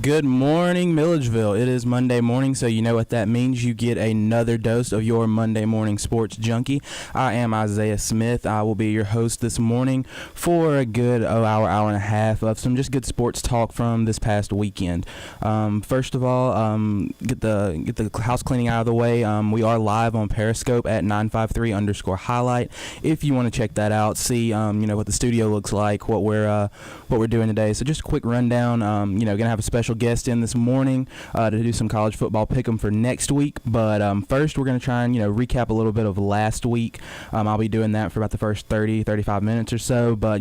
Good morning, Milledgeville. It is Monday morning, so you know what that means. You get another dose of your Monday Morning Sports Junkie. I am Isaiah Smith. I will be your host this morning for a good hour and a half of some just good sports talk from this past weekend. First of all, get the house cleaning out of the way. We are live on Periscope at 953_highlight. If you want to check that out, see what the studio looks like, what we're doing today. So just a quick rundown. Gonna have a special guest in this morning to do some college football pick'em for next week, but first we're going to try and recap a little bit of last week. I'll be doing that for about the first 35 minutes or so, but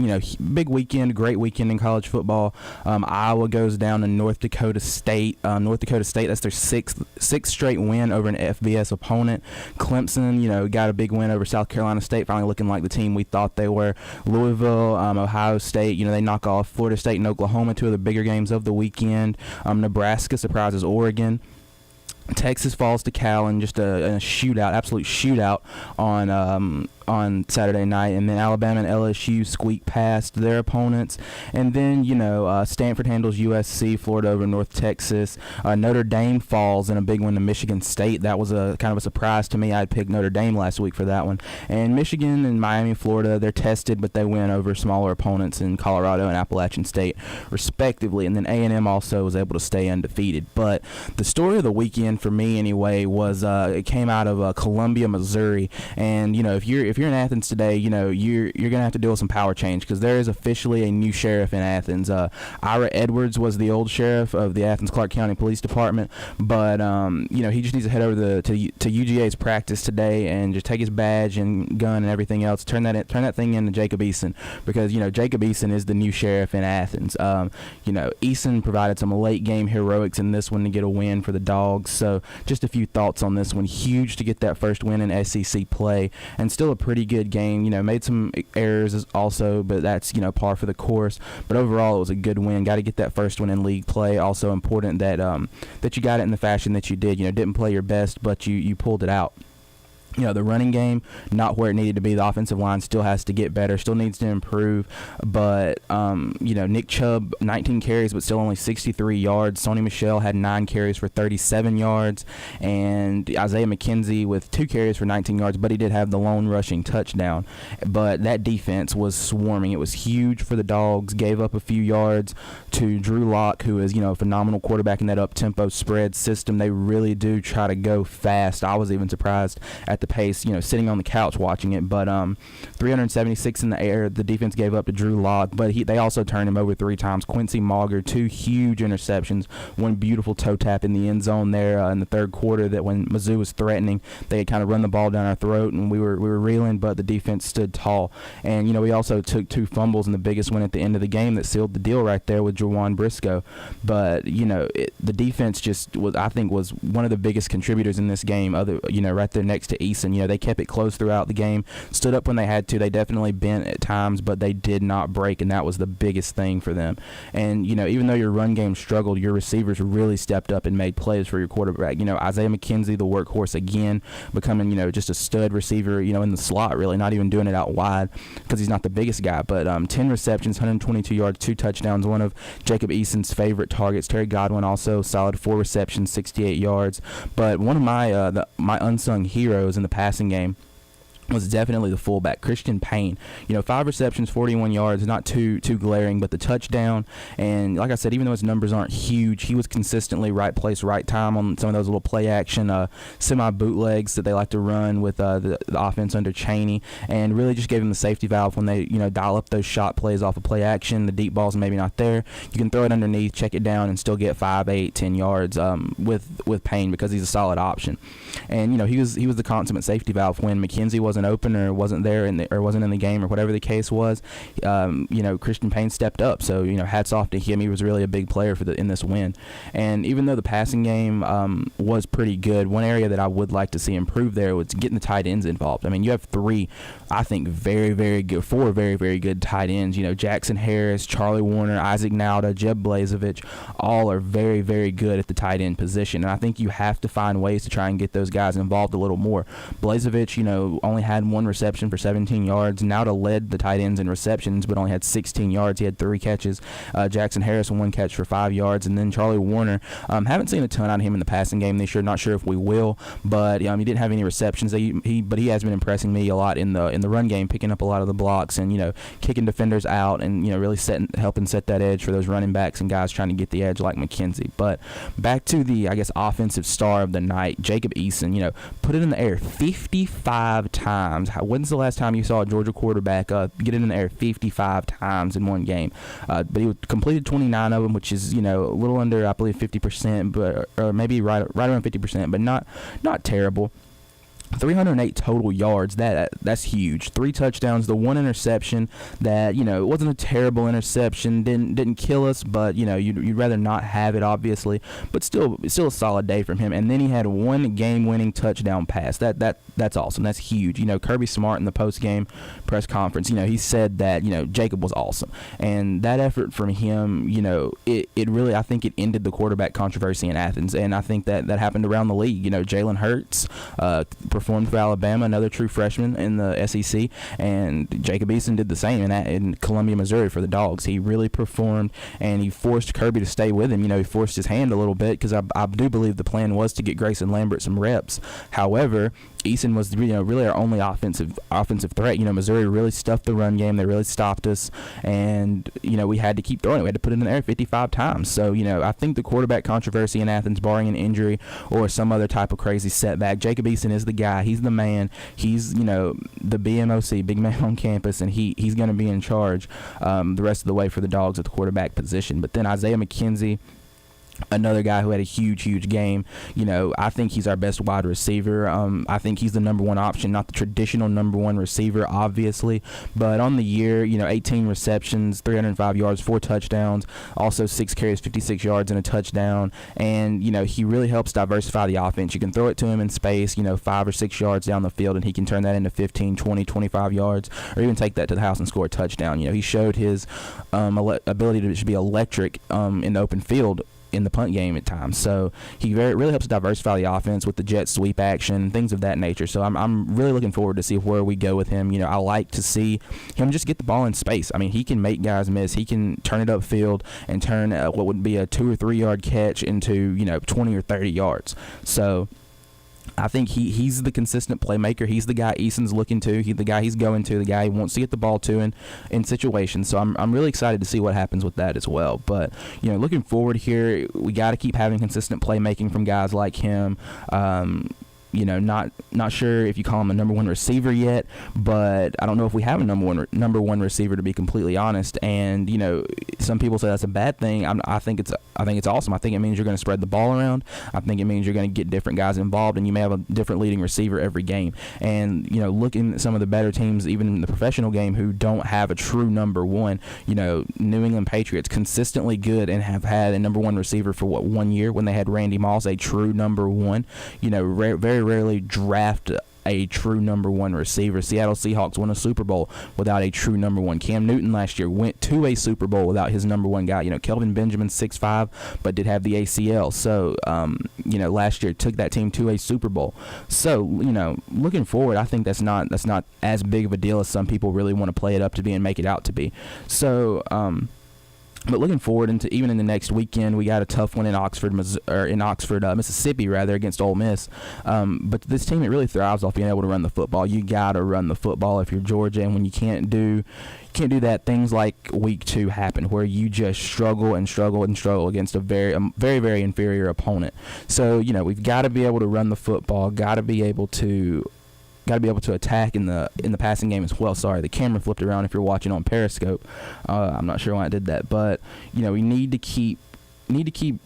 big weekend, great weekend in college football. Iowa goes down to North Dakota State. That's their sixth straight win over an FBS opponent. Clemson got a big win over South Carolina State, finally looking like the team we thought they were. Louisville, Ohio State, they knock off Florida State and Oklahoma, two of the bigger games of the weekend. Nebraska surprises Oregon. Texas falls to Cal in just a shootout, absolute shootout on Saturday night, and then Alabama and LSU squeak past their opponents, and then Stanford handles USC, Florida over North Texas. Notre Dame falls in a big one to Michigan State. That was a kind of a surprise to me. I'd picked Notre Dame last week for that one. And Michigan and Miami, Florida, they're tested, but they win over smaller opponents in Colorado and Appalachian State, respectively. And then A&M also was able to stay undefeated. But the story of the weekend for me, anyway, was it came out of Columbia, Missouri. And if you're in Athens today, you're gonna have to deal with some power change, because there is officially a new sheriff in Athens. Ira Edwards was the old sheriff of the Athens Clark County Police Department, but he just needs to head over to UGA's practice today and just take his badge and gun and everything else, turn that thing into Jacob Eason, because Jacob Eason is the new sheriff in Athens. Eason provided some late game heroics in this one to get a win for the Dogs. So just a few thoughts on this one. Huge to get that first win in SEC play, and still a pretty good game. Made some errors also, but that's par for the course. But overall, it was a good win. Got to get that first one in league play. Also important that that you got it in the fashion that you did. Didn't play your best, but you pulled it out. The running game, not where it needed to be. The offensive line still has to get better, still needs to improve. But, Nick Chubb, 19 carries, but still only 63 yards. Sony Michel had 9 carries for 37 yards. And Isaiah McKenzie with 2 carries for 19 yards, but he did have the lone rushing touchdown. But that defense was swarming. It was huge for the Dogs. Gave up a few yards to Drew Lock, who is, a phenomenal quarterback in that up-tempo spread system. They really do try to go fast. I was even surprised at the pace, sitting on the couch watching it. But 376 in the air the defense gave up to Drew Lock, but they also turned him over 3 times. Quincy Mauger, 2 huge interceptions, one beautiful toe tap in the end zone there in the third quarter, that when Mizzou was threatening, they had kind of run the ball down our throat and we were reeling, but the defense stood tall. And we also took 2 fumbles in the biggest one at the end of the game that sealed the deal right there with Jawan Briscoe. But the defense just was one of the biggest contributors in this game, right there next to Eason. They kept it close throughout the game, stood up when they had to. They definitely bent at times, but they did not break, and that was the biggest thing for them. And even though your run game struggled, your receivers really stepped up and made plays for your quarterback. Isaiah McKenzie, the workhorse again, becoming just a stud receiver, in the slot, really, not even doing it out wide because he's not the biggest guy. But 10 receptions, 122 yards, 2 touchdowns, one of Jacob Eason's favorite targets. Terry Godwin also solid, 4 receptions, 68 yards. But one of my unsung heroes in the passing game was definitely the fullback, Christian Payne. 5 receptions, 41 yards, not too glaring, but the touchdown. And like I said, even though his numbers aren't huge, he was consistently right place, right time on some of those little play action, semi-bootlegs that they like to run with the offense under Chaney, and really just gave him the safety valve when they, dial up those shot plays off of play action. The deep ball's maybe not there. You can throw it underneath, check it down, and still get 5, 8, 10 yards with Payne, because he's a solid option. And, he was the consummate safety valve when McKenzie wasn't open or wasn't there or wasn't in the game or whatever the case was. Christian Payne stepped up. So hats off to him. He was really a big player in this win. And even though the passing game was pretty good, one area that I would like to see improve there was getting the tight ends involved. I mean, you have 3, I think, very, very good, 4 very, very good tight ends. Jackson Harris, Charlie Warner, Isaac Nauta, Jeb Blazevich, all are very, very good at the tight end position. And I think you have to find ways to try and get those guys involved a little more. Blazevich, only only had one reception for 17 yards. Nauta led the tight ends in receptions, but only had 16 yards. He had 3 catches. Jackson Harris, 1 catch for 5 yards. And then Charlie Warner, haven't seen a ton out of him in the passing game this year. Not sure if we will, but he didn't have any receptions. But he has been impressing me a lot in the run game, picking up a lot of the blocks and kicking defenders out and really helping set that edge for those running backs and guys trying to get the edge like McKenzie. But back to the offensive star of the night, Jacob Eason. Put it in the air 55 times. When's the last time you saw a Georgia quarterback get it in the air 55 times in one game? But he completed 29 of them, which is a little under, I believe, 50%, but or maybe right around 50%, but not terrible. 308 total yards. That's huge. 3 touchdowns. The 1 interception that it wasn't a terrible interception. Didn't kill us, but you'd rather not have it, obviously. But still a solid day from him. And then he had 1 game-winning touchdown pass. That's awesome. That's huge. Kirby Smart in the post-game press conference. He said that Jacob was awesome, and that effort from him. It really, I think it ended the quarterback controversy in Athens, and I think that happened around the league. Jalen Hurts performed for Alabama, another true freshman in the SEC, and Jacob Eason did the same in Columbia, Missouri for the Dogs. He really performed, and he forced Kirby to stay with him. He forced his hand a little bit because I do believe the plan was to get Grayson Lambert some reps. However, Eason was really our only offensive threat. Missouri really stuffed the run game. They really stopped us, and we had to keep throwing it. We had to put it in the air 55 times. So I think the quarterback controversy in Athens, barring an injury or some other type of crazy setback, Jacob Eason is the guy. He's the man. He's the BMOC, big man on campus, and he's going to be in charge the rest of the way for the Dogs at the quarterback position. But then Isaiah McKenzie, another guy who had a huge game. I think he's our best wide receiver. I think he's the number 1 option, not the traditional number 1 receiver, obviously, but on the year, 18 receptions, 305 yards, 4 touchdowns, also 6 carries, 56 yards and a touchdown. And he really helps diversify the offense. You can throw it to him in space 5 or 6 yards down the field, and he can turn that into 15, 20, 25 yards, or even take that to the house and score a touchdown. He showed his ability to be electric in the open field in the punt game at times. So he really helps diversify the offense with the jet sweep action, things of that nature. So I'm really looking forward to see where we go with him. I like to see him just get the ball in space. I mean, he can make guys miss. He can turn it upfield and turn what would be a 2 or 3 yard catch into 20 or 30 yards. So I think he's the consistent playmaker. He's the guy Eason's looking to. He's the guy he's going to, the guy he wants to get the ball to in situations. So I'm really excited to see what happens with that as well. But, looking forward here, we got to keep having consistent playmaking from guys like him. Not sure if you call him a number 1 receiver yet, but I don't know if we have a number one receiver, to be completely honest. And some people say that's a bad thing. I think it's awesome. I think it means you're going to spread the ball around. I think it means you're going to get different guys involved, and you may have a different leading receiver every game. And looking at some of the better teams, even in the professional game, who don't have a true number 1. New England Patriots, consistently good and have had a number 1 receiver for 1 year when they had Randy Moss, a true number 1. Very rarely draft a true number 1 receiver. Seattle Seahawks won a Super Bowl without a true number 1. Cam Newton last year went to a Super Bowl without his number 1 guy. Kelvin Benjamin 6'5", but did have the ACL. So, last year took that team to a Super Bowl. So, looking forward, I think that's not as big of a deal as some people really want to play it up to be and make it out to be. So, but looking forward into even in the next weekend, we got a tough one in Mississippi, against Ole Miss. But this team, it really thrives off being able to run the football. You got to run the football if you're Georgia, and when you can't do that, things like week 2 happen where you just struggle against a very, very inferior opponent. So we've got to be able to run the football. Got to be able to attack in the passing game as well. Sorry, the camera flipped around if you're watching on Periscope. I'm not sure why I did that, but we need to keep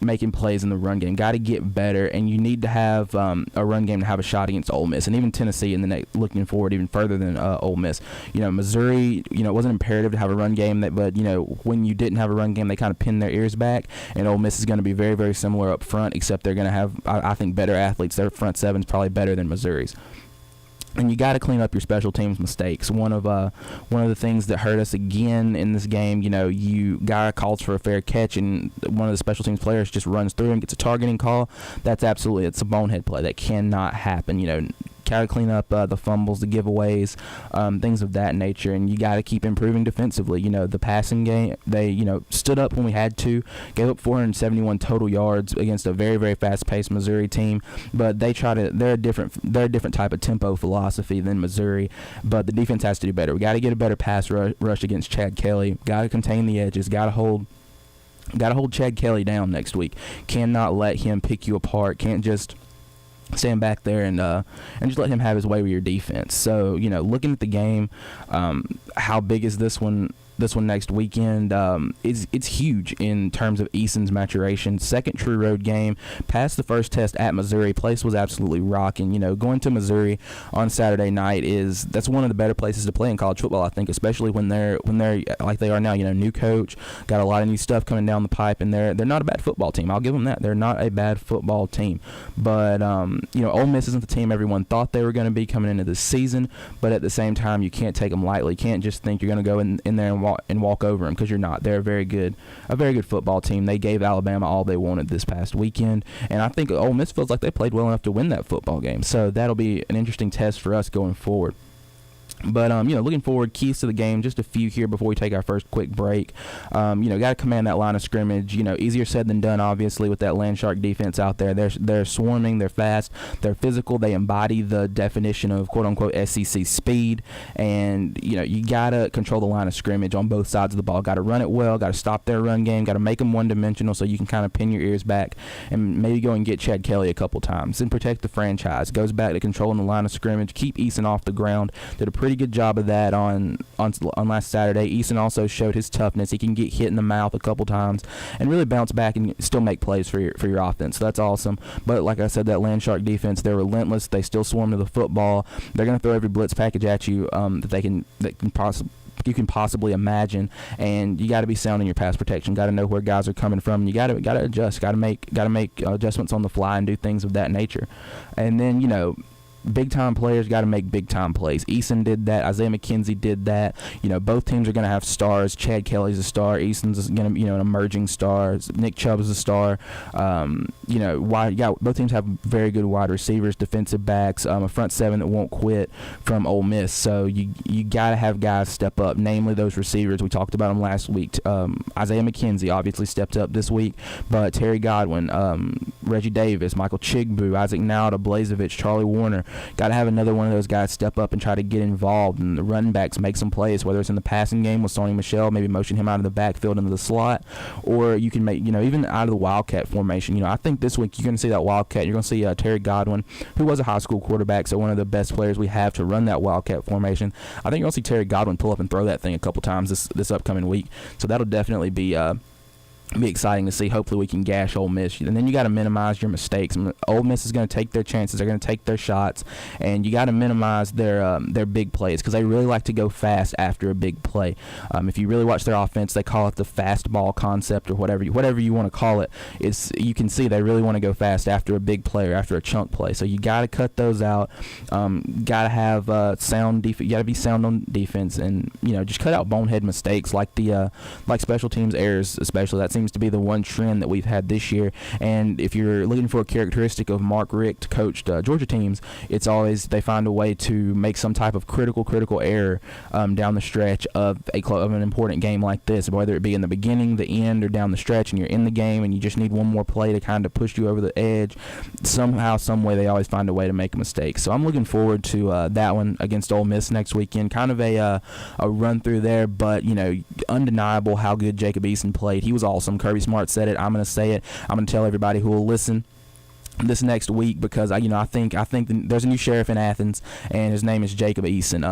making plays in the run game. Got to get better, and you need to have a run game to have a shot against Ole Miss, and even Tennessee in the next, looking forward even further than Ole Miss. Missouri, it wasn't imperative to have a run game, but when you didn't have a run game, they kind of pinned their ears back. And Ole Miss is going to be very, very similar up front, except they're going to have, I think, better athletes. Their front seven is probably better than Missouri's. And you got to clean up your special teams mistakes. One of the things that hurt us again in this game, guy calls for a fair catch, and one of the special teams players just runs through and gets a targeting call. It's a bonehead play. That cannot happen. Got to clean up the fumbles, the giveaways, things of that nature, and you got to keep improving defensively. The passing game, they stood up when we had to, gave up 471 total yards against a very, very fast-paced Missouri team, but they're a different type of tempo philosophy than Missouri, but the defense has to do better. We got to get a better pass rush against Chad Kelly. Got to contain the edges. Got to hold Chad Kelly down next week. Cannot let him pick you apart. Can't just stand back there and just let him have his way with your defense. So, looking at the game, how big is this one next weekend? It's huge in terms of Eason's maturation. Second true road game, passed the first test at Missouri. Place was absolutely rocking. Going to Missouri on Saturday night that's one of the better places to play in college football, I think, especially when they're like they are now. New coach, got a lot of new stuff coming down the pipe, and they're not a bad football team. I'll give them that. They're not a bad football team, but Ole Miss isn't the team everyone thought they were going to be coming into this season. But at the same time, you can't take them lightly. You can't just think you're going to go in there and walk over them, because you're not. They're a very good football team. They gave Alabama all they wanted this past weekend, and I think Ole Miss feels like they played well enough to win that football game. So that'll be an interesting test for us going forward. But, looking forward, keys to the game, just a few here before we take our first quick break. Got to command that line of scrimmage. Easier said than done, obviously, with that Landshark defense out there. They're swarming, they're fast, they're physical, they embody the definition of quote-unquote SEC speed. And, you got to control the line of scrimmage on both sides of the ball. Got to run it well, got to stop their run game, got to make them one-dimensional so you can kind of pin your ears back and maybe go and get Chad Kelly a couple times and protect the franchise. Goes back to controlling the line of scrimmage, keep Eason off the ground. Did a pretty good job of that on last Saturday. Eason also showed his toughness. He can get hit in the mouth a couple times and really bounce back and still make plays for your offense. So that's awesome. But like I said, that Landshark defense, they're relentless. They still swarm to the football. They're going to throw every blitz package at you you can possibly imagine, and you got to be sound in your pass protection. Got to know where guys are coming from. You got to adjust. Got to make adjustments on the fly and do things of that nature. And then big-time players got to make big-time plays. Eason did that. Isaiah McKenzie did that. Both teams are going to have stars. Chad Kelly's a star. Eason's going to, an emerging star. Nick Chubb is a star. Both teams have very good wide receivers, defensive backs, a front seven that won't quit from Ole Miss. So you got to have guys step up, namely those receivers. We talked about them last week. Isaiah McKenzie obviously stepped up this week, but Terry Godwin, Reggie Davis, Michael Chigbu, Isaac Nauta, Blazevich, Charlie Warner. Got to have another one of those guys step up and try to get involved, and the running backs make some plays, whether it's in the passing game with Sony Michel, maybe motion him out of the backfield into the slot, or you can make, even out of the Wildcat formation. I think this week you're going to see that Wildcat. You're going to see Terry Godwin, who was a high school quarterback, so one of the best players we have to run that Wildcat formation. I think you're going to see Terry Godwin pull up and throw that thing a couple times this upcoming week, so that'll definitely be exciting to see. Hopefully we can gash Ole Miss. And then you got to minimize your mistakes. Ole Miss is going to take their chances. They're going to take their shots. And you got to minimize their big plays, because they really like to go fast after a big play. If you really watch their offense, they call it the fast ball concept, or whatever you want to call it. You can see they really want to go fast after a big play or after a chunk play. So you got to cut those out. Got to have sound defense. You got to be sound on defense, and just cut out bonehead mistakes like special teams errors, especially. That seems to be the one trend that we've had this year. And if you're looking for a characteristic of Mark Richt coached Georgia teams, it's always they find a way to make some type of critical error down the stretch of an important game like this, whether it be in the beginning, the end, or down the stretch, and you're in the game and you just need one more play to kind of push you over the edge. Somehow, some way, they always find a way to make a mistake. So I'm looking forward to that one against Ole Miss next weekend. Kind of a run through there, but undeniable how good Jacob Eason played. He was awesome. Kirby Smart said it. I'm going to say it. I'm going to tell everybody who will listen this next week, because I think there's a new sheriff in Athens, and his name is Jacob Eason.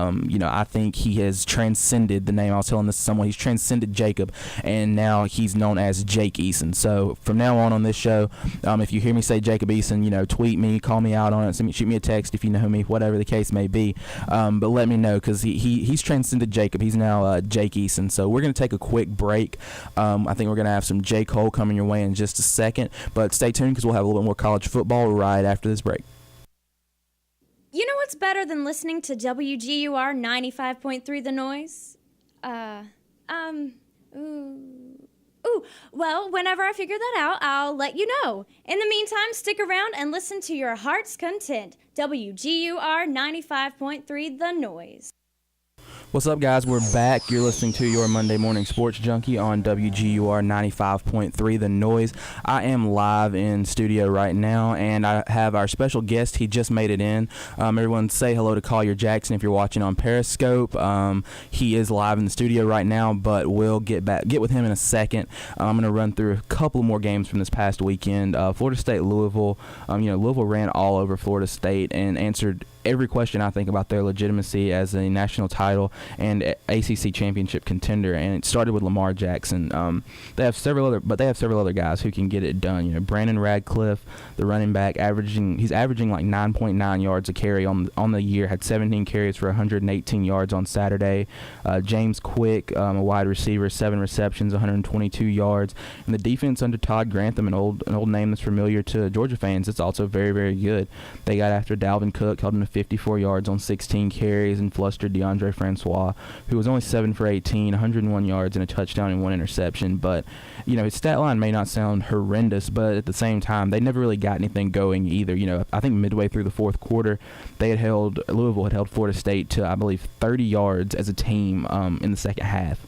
I think he has transcended the name. I was telling this to someone. He's transcended Jacob, and now he's known as Jake Eason. So from now on this show, if you hear me say Jacob Eason, tweet me, call me out on it, shoot me a text if you know me, whatever the case may be. But let me know, because he's transcended Jacob. He's now Jake Eason. So we're going to take a quick break. I think we're going to have some J. Cole coming your way in just a second, but stay tuned, because we'll have a little bit more college football right after this break. You know what's better than listening to WGUR 95.3 The Noise? Well, whenever I figure that out, I'll let you know. In the meantime, stick around and listen to your heart's content. WGUR 95.3 The Noise. What's up, guys? We're back. You're listening to your Monday Morning Sports Junkie on WGUR 95.3 The Noise. I am live in studio right now, and I have our special guest. He just made it in. Everyone say hello to Collier Jackson if you're watching on Periscope. He is live in the studio right now, but we'll get with him in a second. I'm going to run through a couple more games from this past weekend. Florida State, Louisville. Louisville ran all over Florida State and answered every question I think about their legitimacy as a national title and ACC championship contender, and it started with Lamar Jackson. They have several other guys who can get it done. Brandon Radcliffe, the running back, he's averaging like 9.9 yards a carry on the year. Had 17 carries for 118 yards on Saturday. James Quick, a wide receiver, 7 receptions, 122 yards. And the defense under Todd Grantham, an old name that's familiar to Georgia fans, it's also very, very good. They got after Dalvin Cook, held him to 54 yards on 16 carries, and flustered DeAndre Francois, who was only 7 for 18, 101 yards and a touchdown and 1 interception. But, his stat line may not sound horrendous, but at the same time, they never really got anything going either. I think midway through the fourth quarter, Louisville had held Florida State to, I believe, 30 yards as a team in the second half.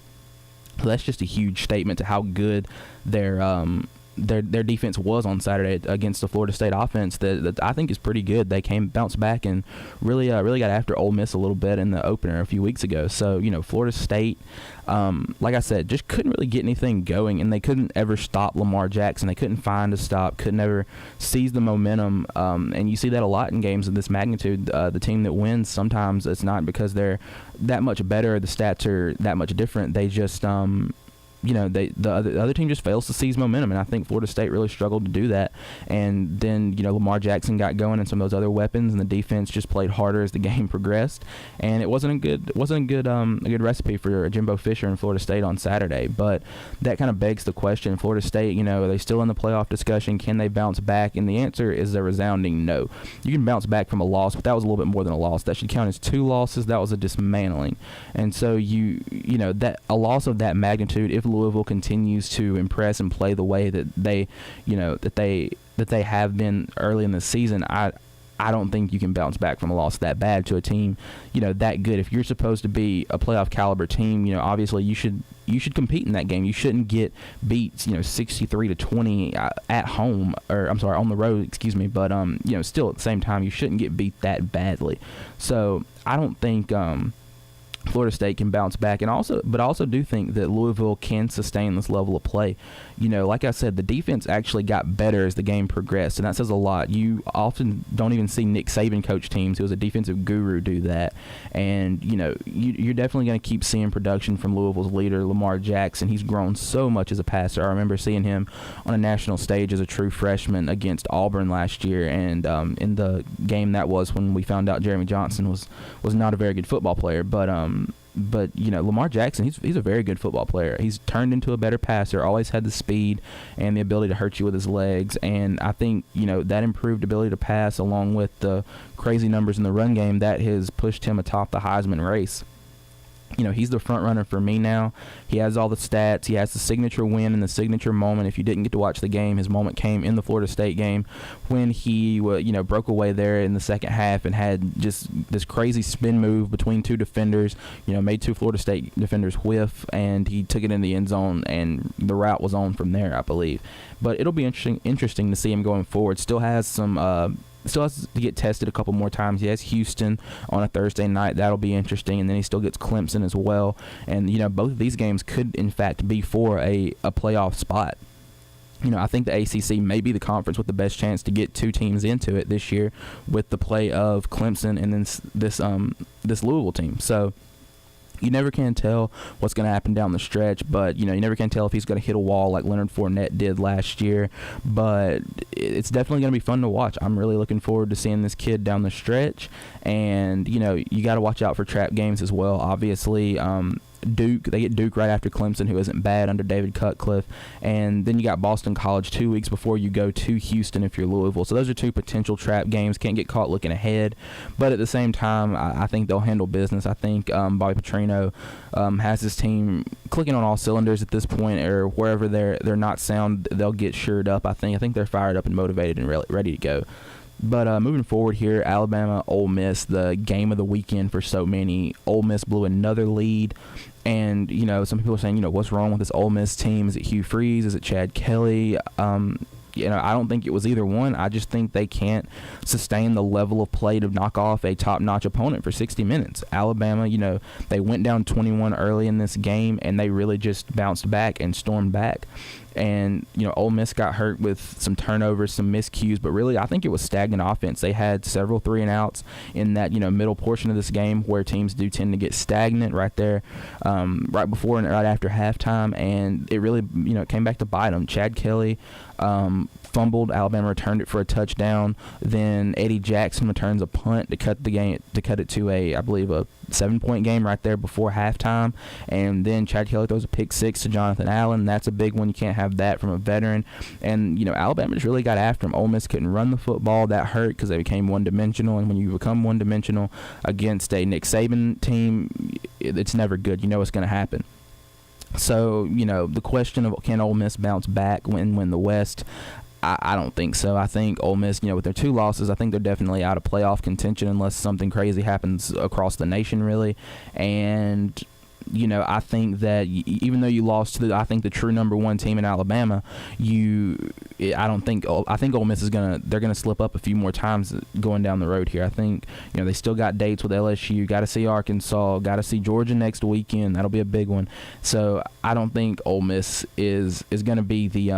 So that's just a huge statement to how good their defense was on Saturday against the Florida State offense that I think is pretty good. They bounced back and really got after Ole Miss a little bit in the opener a few weeks ago. So, Florida State, like I said, just couldn't really get anything going, and they couldn't ever stop Lamar Jackson. They couldn't find a stop, couldn't ever seize the momentum, and you see that a lot in games of this magnitude. The team that wins, sometimes it's not because they're that much better, the stats are that much different. They just the other team just fails to seize momentum, and I think Florida State really struggled to do that. And then Lamar Jackson got going and some of those other weapons, and the defense just played harder as the game progressed. And it wasn't a good recipe for Jimbo Fisher and Florida State on Saturday. But that kind of begs the question: Florida State, are they still in the playoff discussion? Can they bounce back? And the answer is a resounding no. You can bounce back from a loss, but that was a little bit more than a loss. That should count as 2 losses. That was a dismantling. And so that a loss of that magnitude, if Louisville continues to impress and play the way that they have been early in the season, I don't think you can bounce back from a loss that bad to a team that good. If you're supposed to be a playoff caliber team, obviously you should compete in that game. You shouldn't get beat 63-20 at home, or I'm sorry, on the road, excuse me. But still at the same time, you shouldn't get beat that badly. So I don't think Florida State can bounce back, but I also do think that Louisville can sustain this level of play. Like I said, the defense actually got better as the game progressed, and that says a lot. You often don't even see Nick Saban coach teams, who is a defensive guru, do that. And you're definitely going to keep seeing production from Louisville's leader, Lamar Jackson. He's grown so much as a passer. I remember seeing him on a national stage as a true freshman against Auburn last year, and in the game that was when we found out Jeremy Johnson was not a very good football player, but Lamar Jackson, he's a very good football player. He's turned into a better passer, always had the speed and the ability to hurt you with his legs. And I think, that improved ability to pass, along with the crazy numbers in the run game, that has pushed him atop the Heisman race. He's the front runner for me now. He has all the stats. He has the signature win and the signature moment. If you didn't get to watch the game, his moment came in the Florida State game when he broke away there in the second half and had just this crazy spin move between 2 defenders, made 2 Florida State defenders whiff, and he took it in the end zone, and the route was on from there, I believe. But it'll be interesting to see him going forward. Still has to get tested a couple more times. He has Houston on a Thursday night. That'll be interesting. And then he still gets Clemson as well. And, both of these games could, in fact, be for a playoff spot. I think the ACC may be the conference with the best chance to get 2 teams into it this year, with the play of Clemson and then this Louisville team. So you never can tell what's going to happen down the stretch, but, you never can tell if he's going to hit a wall like Leonard Fournette did last year. But it's definitely going to be fun to watch. I'm really looking forward to seeing this kid down the stretch. And, you got to watch out for trap games as well. Obviously, Duke. They get Duke right after Clemson, who isn't bad under David Cutcliffe. And then you got Boston College 2 weeks before you go to Houston if you're Louisville. So those are two potential trap games. Can't get caught looking ahead. But at the same time, I think they'll handle business. I think Bobby Petrino has his team clicking on all cylinders at this point, or wherever they're not sound, they'll get shored up. I think they're fired up and motivated and ready to go. But moving forward here, Alabama, Ole Miss, the game of the weekend for so many. Ole Miss blew another lead, and some people are saying, what's wrong with this Ole Miss team? Is it Hugh Freeze? Is it Chad Kelly? I don't think it was either one. I just think they can't sustain the level of play to knock off a top-notch opponent for 60 minutes. Alabama, they went down 21 early in this game, and they really just bounced back and stormed back. And, Ole Miss got hurt with some turnovers, some miscues, but really I think it was stagnant offense. They had several 3-and-outs in that, middle portion of this game where teams do tend to get stagnant right there, right before and right after halftime, and it really, came back to bite them. Chad Kelly fumbled. Alabama returned it for a touchdown. Then Eddie Jackson returns a punt to cut it to I believe a 7-point game right there before halftime. And then Chad Kelly throws a pick six to Jonathan Allen. That's a big one. You can't have that from a veteran. And Alabama just really got after him. Ole Miss couldn't run the football. That hurt because they became one-dimensional. And when you become one-dimensional against a Nick Saban team, it's never good. You know what's going to happen. So, the question of can Ole Miss bounce back and win the West, I don't think so. I think Ole Miss, with their 2 losses, I think they're definitely out of playoff contention unless something crazy happens across the nation, really. And, I think that even though you lost to I think the true number 1 team in Alabama, I think Ole Miss they're gonna slip up a few more times going down the road here. I think they still got dates with LSU, got to see Arkansas, got to see Georgia next weekend. That'll be a big one. So I don't think Ole Miss is gonna be the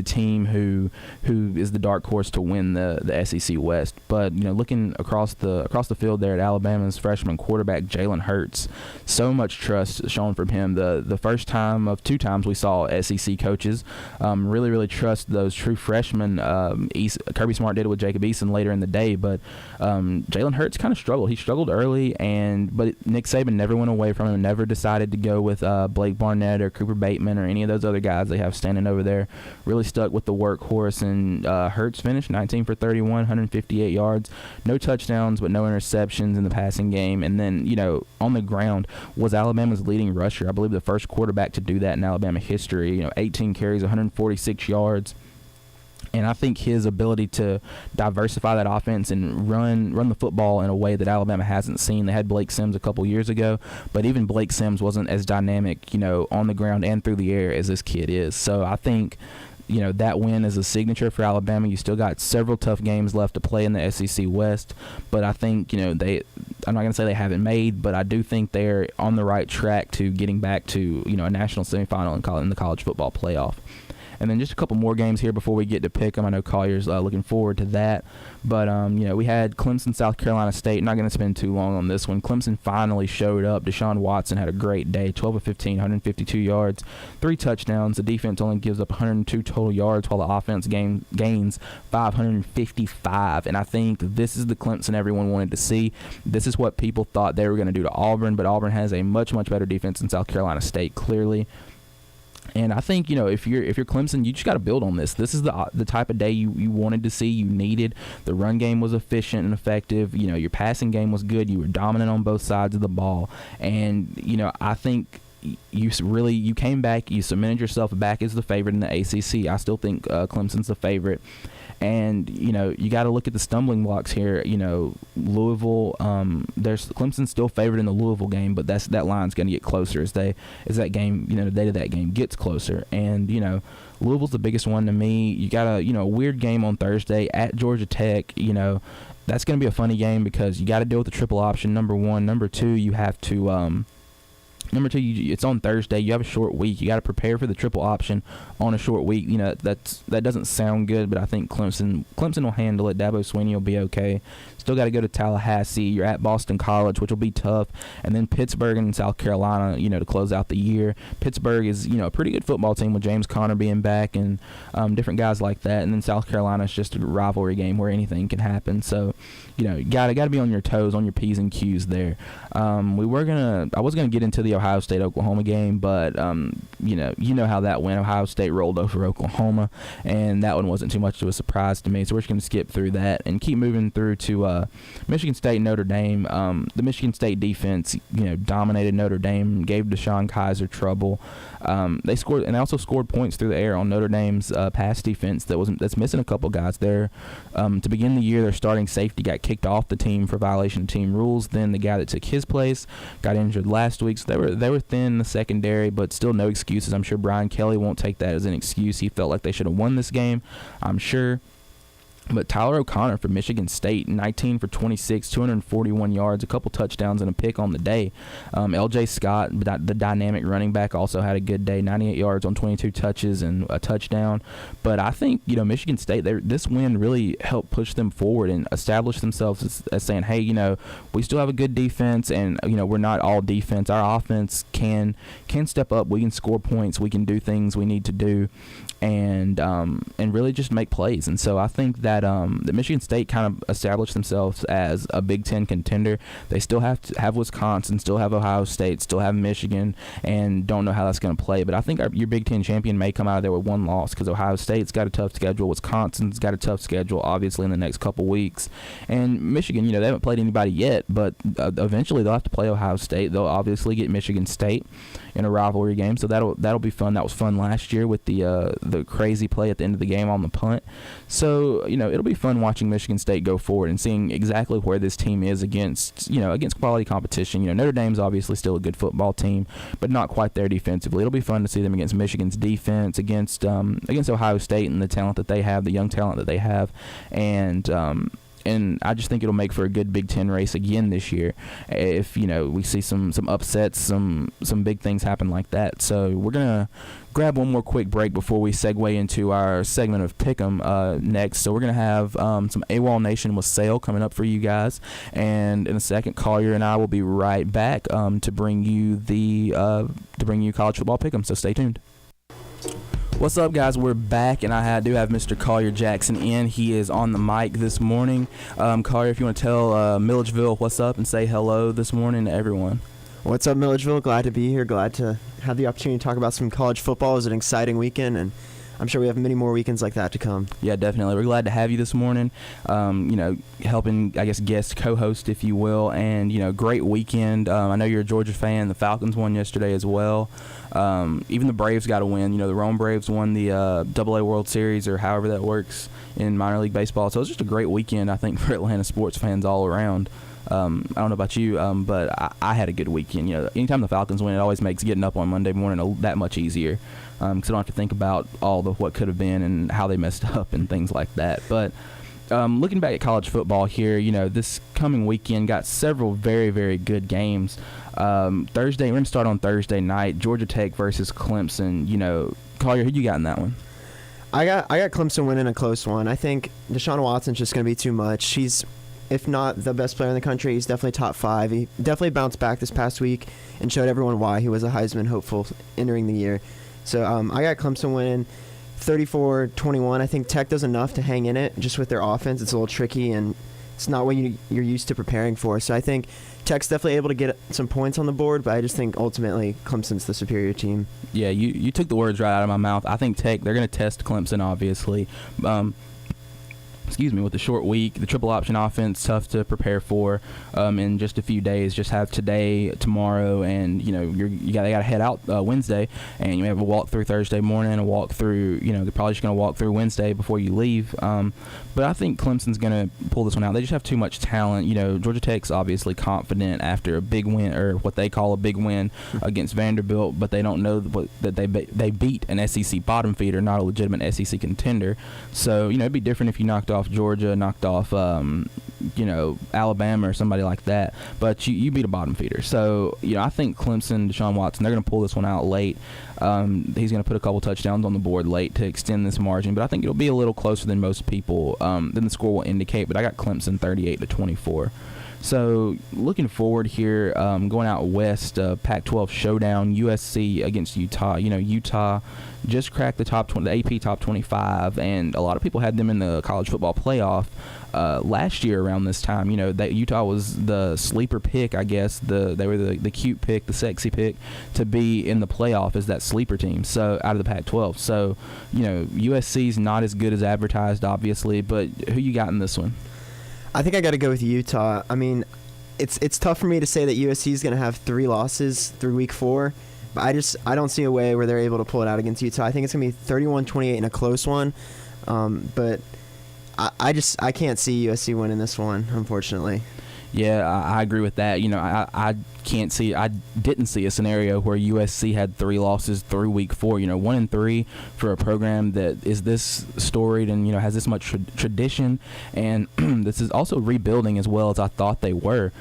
team who is the dark horse to win the SEC West. But looking across the field there at Alabama's freshman quarterback Jalen Hurts, so much trust shown from him. The first time of 2 times we saw SEC coaches really trust those true freshmen. Kirby Smart did it with Jacob Eason later in the day, but Jalen Hurts kind of struggled. He struggled early, but Nick Saban never went away from him. Never decided to go with Blake Barnett or Cooper Bateman or any of those other guys they have standing over there. Really stuck with the workhorse, and Hurts finished 19 for 31, 158 yards, no touchdowns but no interceptions in the passing game. And then, on the ground was Alabama's leading rusher. I believe the first quarterback to do that in Alabama history. 18 carries, 146 yards. And I think his ability to diversify that offense and run the football in a way that Alabama hasn't seen. They had Blake Sims a couple years ago, but even Blake Sims wasn't as dynamic, on the ground and through the air as this kid is. So I think that win is a signature for Alabama. You still got several tough games left to play in the SEC West, but I think, I'm not going to say they haven't made, but I do think they're on the right track to getting back to, a national semifinal in the college football playoff. And then just a couple more games here before we get to pick them. I know Collier's looking forward to that. But, we had Clemson, South Carolina State. Not going to spend too long on this one. Clemson finally showed up. Deshaun Watson had a great day, 12 of 15, 152 yards, 3 touchdowns. The defense only gives up 102 total yards while the offense gains 555. And I think this is the Clemson everyone wanted to see. This is what people thought they were going to do to Auburn, but Auburn has a much, much better defense than South Carolina State, clearly. And I think, if you're Clemson, you just got to build on this. This is the type of day you wanted to see, you needed. The run game was efficient and effective. Your passing game was good. You were dominant on both sides of the ball. And, I think you came back, you cemented yourself back as the favorite in the ACC. I still think Clemson's the favorite. And, you got to look at the stumbling blocks here. Louisville, there's Clemson's still favored in the Louisville game, but that line's going to get closer as that game, the date of that game gets closer. And, Louisville's the biggest one to me. You got a weird game on Thursday at Georgia Tech. That's going to be a funny game because you got to deal with the triple option, number one. Number two, you have to Number two, it's on Thursday. You have a short week. You got to prepare for the triple option on a short week. That doesn't sound good, but I think Clemson will handle it. Dabo Swinney will be okay. Still got to go to Tallahassee. You're at Boston College, which will be tough, and then Pittsburgh and South Carolina. To close out the year. Pittsburgh is a pretty good football team with James Conner being back and different guys like that. And then South Carolina is just a rivalry game where anything can happen. So you gotta be on your toes, on your P's and Q's there. I was gonna get into the Ohio State Oklahoma game, but you know how that went. Ohio State rolled over Oklahoma, and that one wasn't too much of a surprise to me. So we're just gonna skip through that and keep moving through to Michigan State, Notre Dame. The Michigan State defense, dominated Notre Dame, gave Deshaun Kaiser trouble. They scored, and they also scored points through the air on Notre Dame's pass defense that's missing a couple guys there. To begin the year, their starting safety got kicked off the team for violation of team rules. Then the guy that took his place got injured last week. So they were thin in the secondary, but still no excuses. I'm sure Brian Kelly won't take that as an excuse. He felt like they should have won this game, I'm sure. But Tyler O'Connor from Michigan State, 19 for 26, 241 yards, a couple touchdowns and a pick on the day. L.J. Scott, the dynamic running back, also had a good day, 98 yards on 22 touches and a touchdown. But I think, Michigan State, this win really helped push them forward and establish themselves as saying, hey, we still have a good defense, and, we're not all defense. Our offense can step up. We can score points. We can do things we need to do. And really just make plays. And so I think that Michigan State kind of established themselves as a Big Ten contender. They still have to have Wisconsin, still have Ohio State, still have Michigan, and don't know how that's going to play. But I think your Big Ten champion may come out of there with one loss, because Ohio State's got a tough schedule. Wisconsin's got a tough schedule, obviously, in the next couple weeks. And Michigan, they haven't played anybody yet, but eventually they'll have to play Ohio State. They'll obviously get Michigan State in a rivalry game, so that'll be fun. That was fun last year with the crazy play at the end of the game on the punt. So it'll be fun watching Michigan State go forward and seeing exactly where this team is against quality competition. Notre Dame's obviously still a good football team, but not quite there defensively. It'll be fun to see them against Michigan's defense, against Ohio State and the talent that they have, the young talent that they have, and I just think it'll make for a good Big Ten race again this year if, we see some upsets, some big things happen like that. So we're going to grab one more quick break before we segue into our segment of Pick'em next. So we're going to have some AWOL Nation with Sale coming up for you guys. And in a second, Collier and I will be right back to bring you college football Pick'em. So stay tuned. What's up, guys? We're back, and I do have Mr. Collier Jackson in. He is on the mic this morning. Collier, if you want to tell Milledgeville what's up and say hello this morning to everyone. What's up, Milledgeville? Glad to be here. Glad to have the opportunity to talk about some college football. It was an exciting weekend, and I'm sure we have many more weekends like that to come. Yeah, definitely. We're glad to have you this morning, helping, I guess, guest co-host, if you will, and, great weekend. I know you're a Georgia fan. The Falcons won yesterday as well. Even the Braves got a win. The Rome Braves won the AA World Series, or however that works in minor league baseball. So it was just a great weekend, I think, for Atlanta sports fans all around. I don't know about you, but I had a good weekend. Anytime the Falcons win, it always makes getting up on Monday morning that much easier, because I don't have to think about all the what could have been and how they messed up and things like that. But looking back at college football here, this coming weekend got several very, very good games. Thursday, we're going to start on Thursday night, Georgia Tech versus Clemson. Collier, who you got in that one? I got Clemson winning a close one. I think Deshaun Watson's just going to be too much. He's, if not the best player in the country, he's definitely top 5. He definitely bounced back this past week and showed everyone why he was a Heisman hopeful entering the year. So I got Clemson winning 34-21. I think Tech does enough to hang in it just with their offense. It's a little tricky, and it's not what you're used to preparing for. So I think Tech's definitely able to get some points on the board, but I just think ultimately Clemson's the superior team. Yeah, you took the words right out of my mouth. I think Tech, they're going to test Clemson, obviously. With the short week, the triple option offense, tough to prepare for in just a few days. Just have today, tomorrow, and they got to head out Wednesday, and you have a walk through Thursday morning, a walk through. They're probably just going to walk through Wednesday before you leave. But I think Clemson's going to pull this one out. They just have too much talent. Georgia Tech's obviously confident after a big win, or what they call a big win against Vanderbilt, but they don't know that they beat an SEC bottom feeder, not a legitimate SEC contender. So it'd be different if you knocked off Georgia, knocked off Alabama or somebody like that. But you beat a bottom feeder. So, I think Clemson, Deshaun Watson, they're going to pull this one out late. He's going to put a couple touchdowns on the board late to extend this margin. But I think it'll be a little closer than most people, than the score will indicate. But I got Clemson 38-24. So looking forward here, going out west, Pac-12 showdown, USC against Utah. Utah just cracked the AP top 25, and a lot of people had them in the college football playoff last year around this time. That Utah was the sleeper pick, I guess. They were the cute pick, the sexy pick to be in the playoff as that sleeper team. So out of the Pac-12. So USC's not as good as advertised, obviously, but who you got in this one? I think I got to go with Utah. I mean, it's tough for me to say that USC is going to have 3 losses through week 4, but I don't see a way where they're able to pull it out against Utah. I think it's going to be 31-28 in a close one, but I can't see USC winning this one, unfortunately. Yeah, I agree with that. I didn't see a scenario where USC had 3 losses through week 4. 1-3 for a program that is this storied and has this much tradition, and this is also rebuilding as well as I thought they were.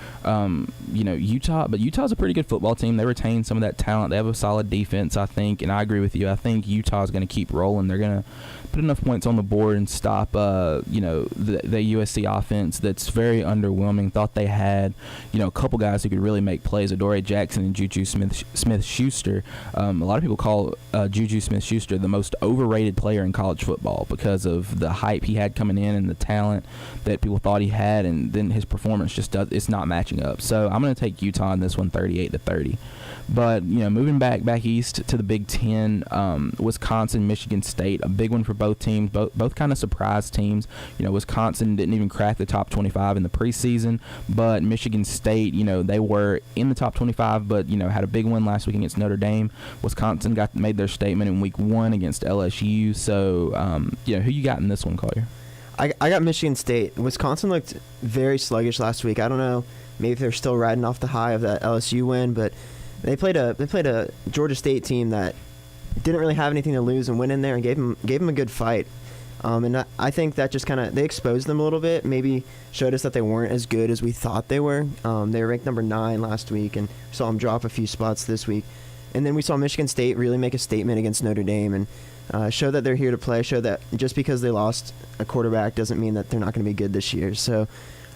Utah's a pretty good football team. They retain some of that talent. They have a solid defense, I think, and I agree with you. I think Utah's going to keep rolling. They're going to put enough points on the board and stop the USC offense that's very underwhelming. Thought they had a couple guys who could really make plays, Adoree Jackson and Juju Smith-Schuster. A lot of people call Juju Smith-Schuster the most overrated player in college football because of the hype he had coming in and the talent that people thought he had, and then his performance it's not matching up. So I'm going to take Utah in this one 38-30. But moving back east to the Big Ten, Wisconsin, Michigan State, a big one for both teams. Both kind of surprise teams. Wisconsin didn't even crack the top 25 in the preseason, but Michigan State, they were in the top 25, but had a big win last week against Notre Dame. Wisconsin made their statement in week 1 against LSU. So who you got in this one, Collier? I got Michigan State. Wisconsin looked very sluggish last week. I don't know, maybe if they're still riding off the high of that LSU win, but they played a Georgia State team that didn't really have anything to lose and went in there and gave them a good fight. And I think that just they exposed them a little bit, maybe showed us that they weren't as good as we thought they were. They were ranked number 9 last week and saw them drop a few spots this week. And then we saw Michigan State really make a statement against Notre Dame and show that they're here to play, show that just because they lost a quarterback doesn't mean that they're not going to be good this year. So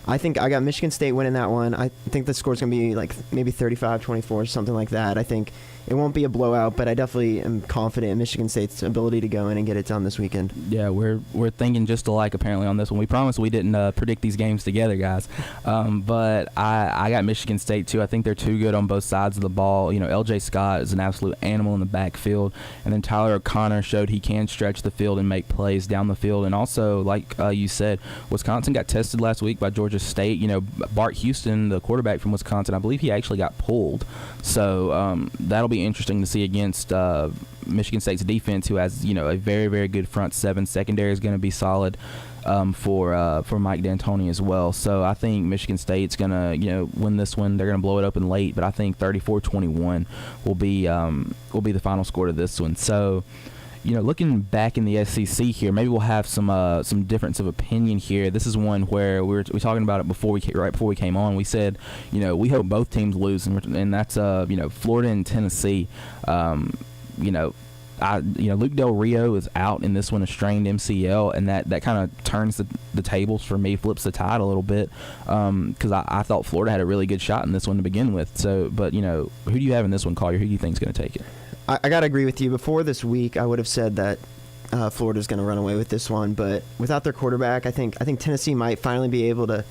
I think I got Michigan State winning that one. I think the score's going to be like maybe 35-24, something like that. I think it won't be a blowout, but I definitely am confident in Michigan State's ability to go in and get it done this weekend. Yeah, we're thinking just alike apparently on this one. We promised we didn't predict these games together, guys. But I got Michigan State too. I think they're too good on both sides of the ball. L.J. Scott is an absolute animal in the backfield, and then Tyler O'Connor showed he can stretch the field and make plays down the field. And also, like you said, Wisconsin got tested last week by Georgia State. Bart Houston, the quarterback from Wisconsin, I believe he actually got pulled. So that'll be interesting to see against Michigan State's defense, who has a very, very good front seven. Secondary is going to be solid for Mike D'Antoni as well. So I think Michigan State's going to win this one. They're going to blow it open late, but I think 34-21 will be the final score to this one. So looking back in the SEC here, maybe we'll have some difference of opinion here. This is one where we were talking about it right before we came on. We said, we hope both teams lose, and that's Florida and Tennessee. Luke Del Rio is out in this one, a strained MCL, and that kind of turns the tables for me, flips the tide a little bit, because I thought Florida had a really good shot in this one to begin with. So, but who do you have in this one, Collier? Who do you think is going to take it? I got to agree with you. Before this week, I would have said that Florida's going to run away with this one, but without their quarterback, I think Tennessee might finally be able to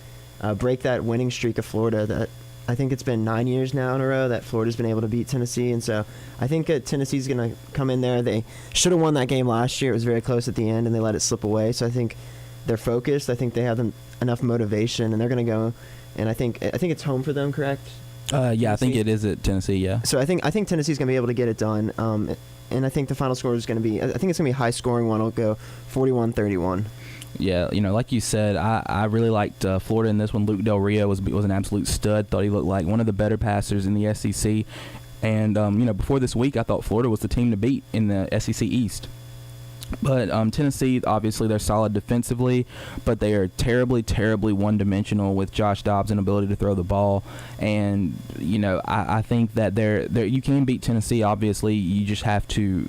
break that winning streak of Florida. That I think it's been 9 years now in a row that Florida's been able to beat Tennessee, and so I think Tennessee's going to come in there. They should have won that game last year. It was very close at the end, and they let it slip away. So I think they're focused. I think they have enough motivation, and they're going to go. And I think it's home for them, correct? Yeah, I think it is at Tennessee, yeah. So I think Tennessee's going to be able to get it done. And I think the final score is going to be, I think it's going to be a high-scoring one. It'll go 41-31. Yeah, like you said, I really liked Florida in this one. Luke Del Rio was an absolute stud. Thought he looked like one of the better passers in the SEC. And, before this week, I thought Florida was the team to beat in the SEC East. But Tennessee, obviously, they're solid defensively, but they are terribly, terribly one-dimensional with Josh Dobbs' inability to throw the ball. And I think that you can beat Tennessee. Obviously, you just have to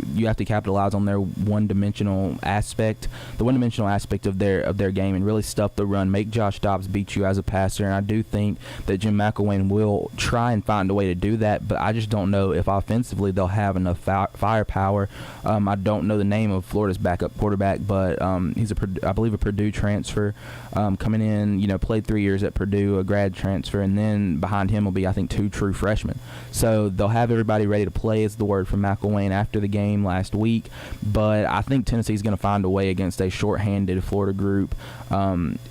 capitalize on their one-dimensional aspect, the one-dimensional aspect of their game, and really stuff the run, make Josh Dobbs beat you as a passer. And I do think that Jim McElwain will try and find a way to do that, but I just don't know if offensively they'll have enough firepower. I don't know the name of Florida's backup quarterback, but he's I believe a Purdue transfer coming in. Played 3 years at Purdue, a grad transfer, and then behind him will be, I think, 2 true freshmen. So they'll have everybody ready to play, is the word from McElwain after the game last week. But I think Tennessee's going to find a way against a shorthanded Florida group.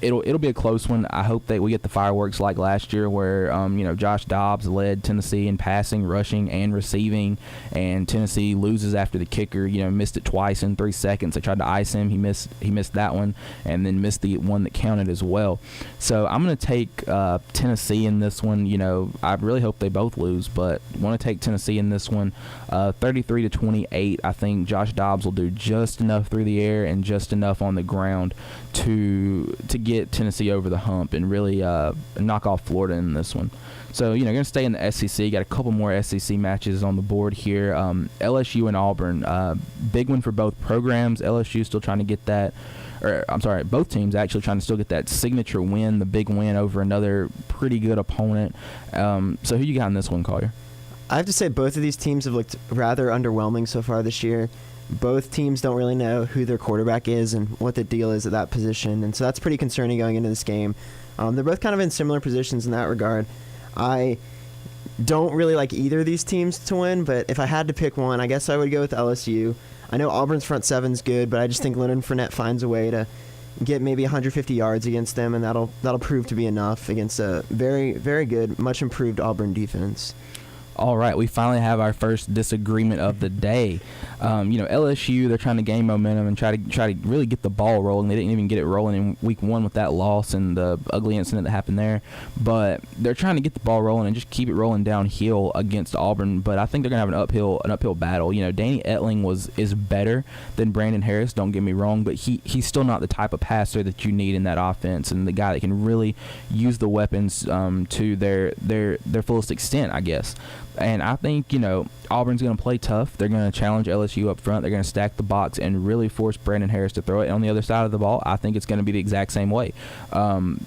It'll be a close one. I hope that we get the fireworks like last year, where Josh Dobbs led Tennessee in passing, rushing, and receiving, and Tennessee loses after the kicker missed it twice in 3 seconds. They tried to ice him. He missed that one, and then missed the one that counted as well. So I'm going to take Tennessee in this one. I really hope they both lose, but want to take Tennessee in this one. 33-28. I think Josh Dobbs will do just enough through the air and just enough on the ground to get Tennessee over the hump and really knock off Florida in this one. So, going to stay in the SEC. Got a couple more SEC matches on the board here. LSU and Auburn. Big one for both programs. LSU still trying to get that, both teams actually trying to still get that signature win, the big win over another pretty good opponent. So who you got in this one, Collier? I have to say both of these teams have looked rather underwhelming so far this year. Both teams don't really know who their quarterback is and what the deal is at that position, and so that's pretty concerning going into this game. They're both kind of in similar positions in that regard. I don't really like either of these teams to win, but if I had to pick one, I guess I would go with LSU. I know Auburn's front seven's good, but I just think Leonard Fournette finds a way to get maybe 150 yards against them, and that'll prove to be enough against a very, very good, much improved Auburn defense. All right, we finally have our first disagreement of the day. LSU, they're trying to gain momentum and try to really get the ball rolling. They didn't even get it rolling in week 1 with that loss and the ugly incident that happened there. But they're trying to get the ball rolling and just keep it rolling downhill against Auburn. But I think they're gonna have an uphill battle. Danny Etling is better than Brandon Harris. Don't get me wrong, but he's still not the type of passer that you need in that offense, and the guy that can really use the weapons to their fullest extent, I guess. And I think, Auburn's going to play tough. They're going to challenge LSU up front. They're going to stack the box and really force Brandon Harris to throw it. And on the other side of the ball, I think it's going to be the exact same way. LSU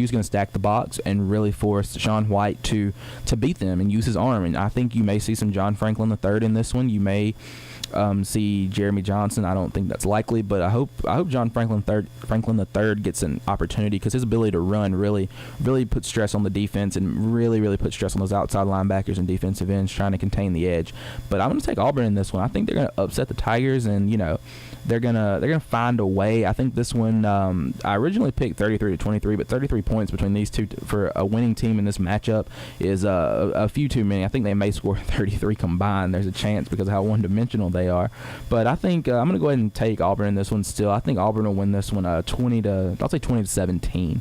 is going to stack the box and really force Sean White to beat them and use his arm. And I think you may see some John Franklin III in this one. You may see Jeremy Johnson. I don't think that's likely, but I hope John Franklin III gets an opportunity, because his ability to run really puts stress on the defense and really puts stress on those outside linebackers and defensive ends trying to contain the edge. But I'm going to take Auburn in this one. I think they're going to upset the Tigers, and they're gonna find a way. I think this one, I originally picked 33-23, but 33 points between these two for a winning team in this matchup is a few too many. I think they may score 33 combined. There's a chance because of how one-dimensional they are. But I think I'm going to go ahead and take Auburn in this one still. I think Auburn will win this one 20-17.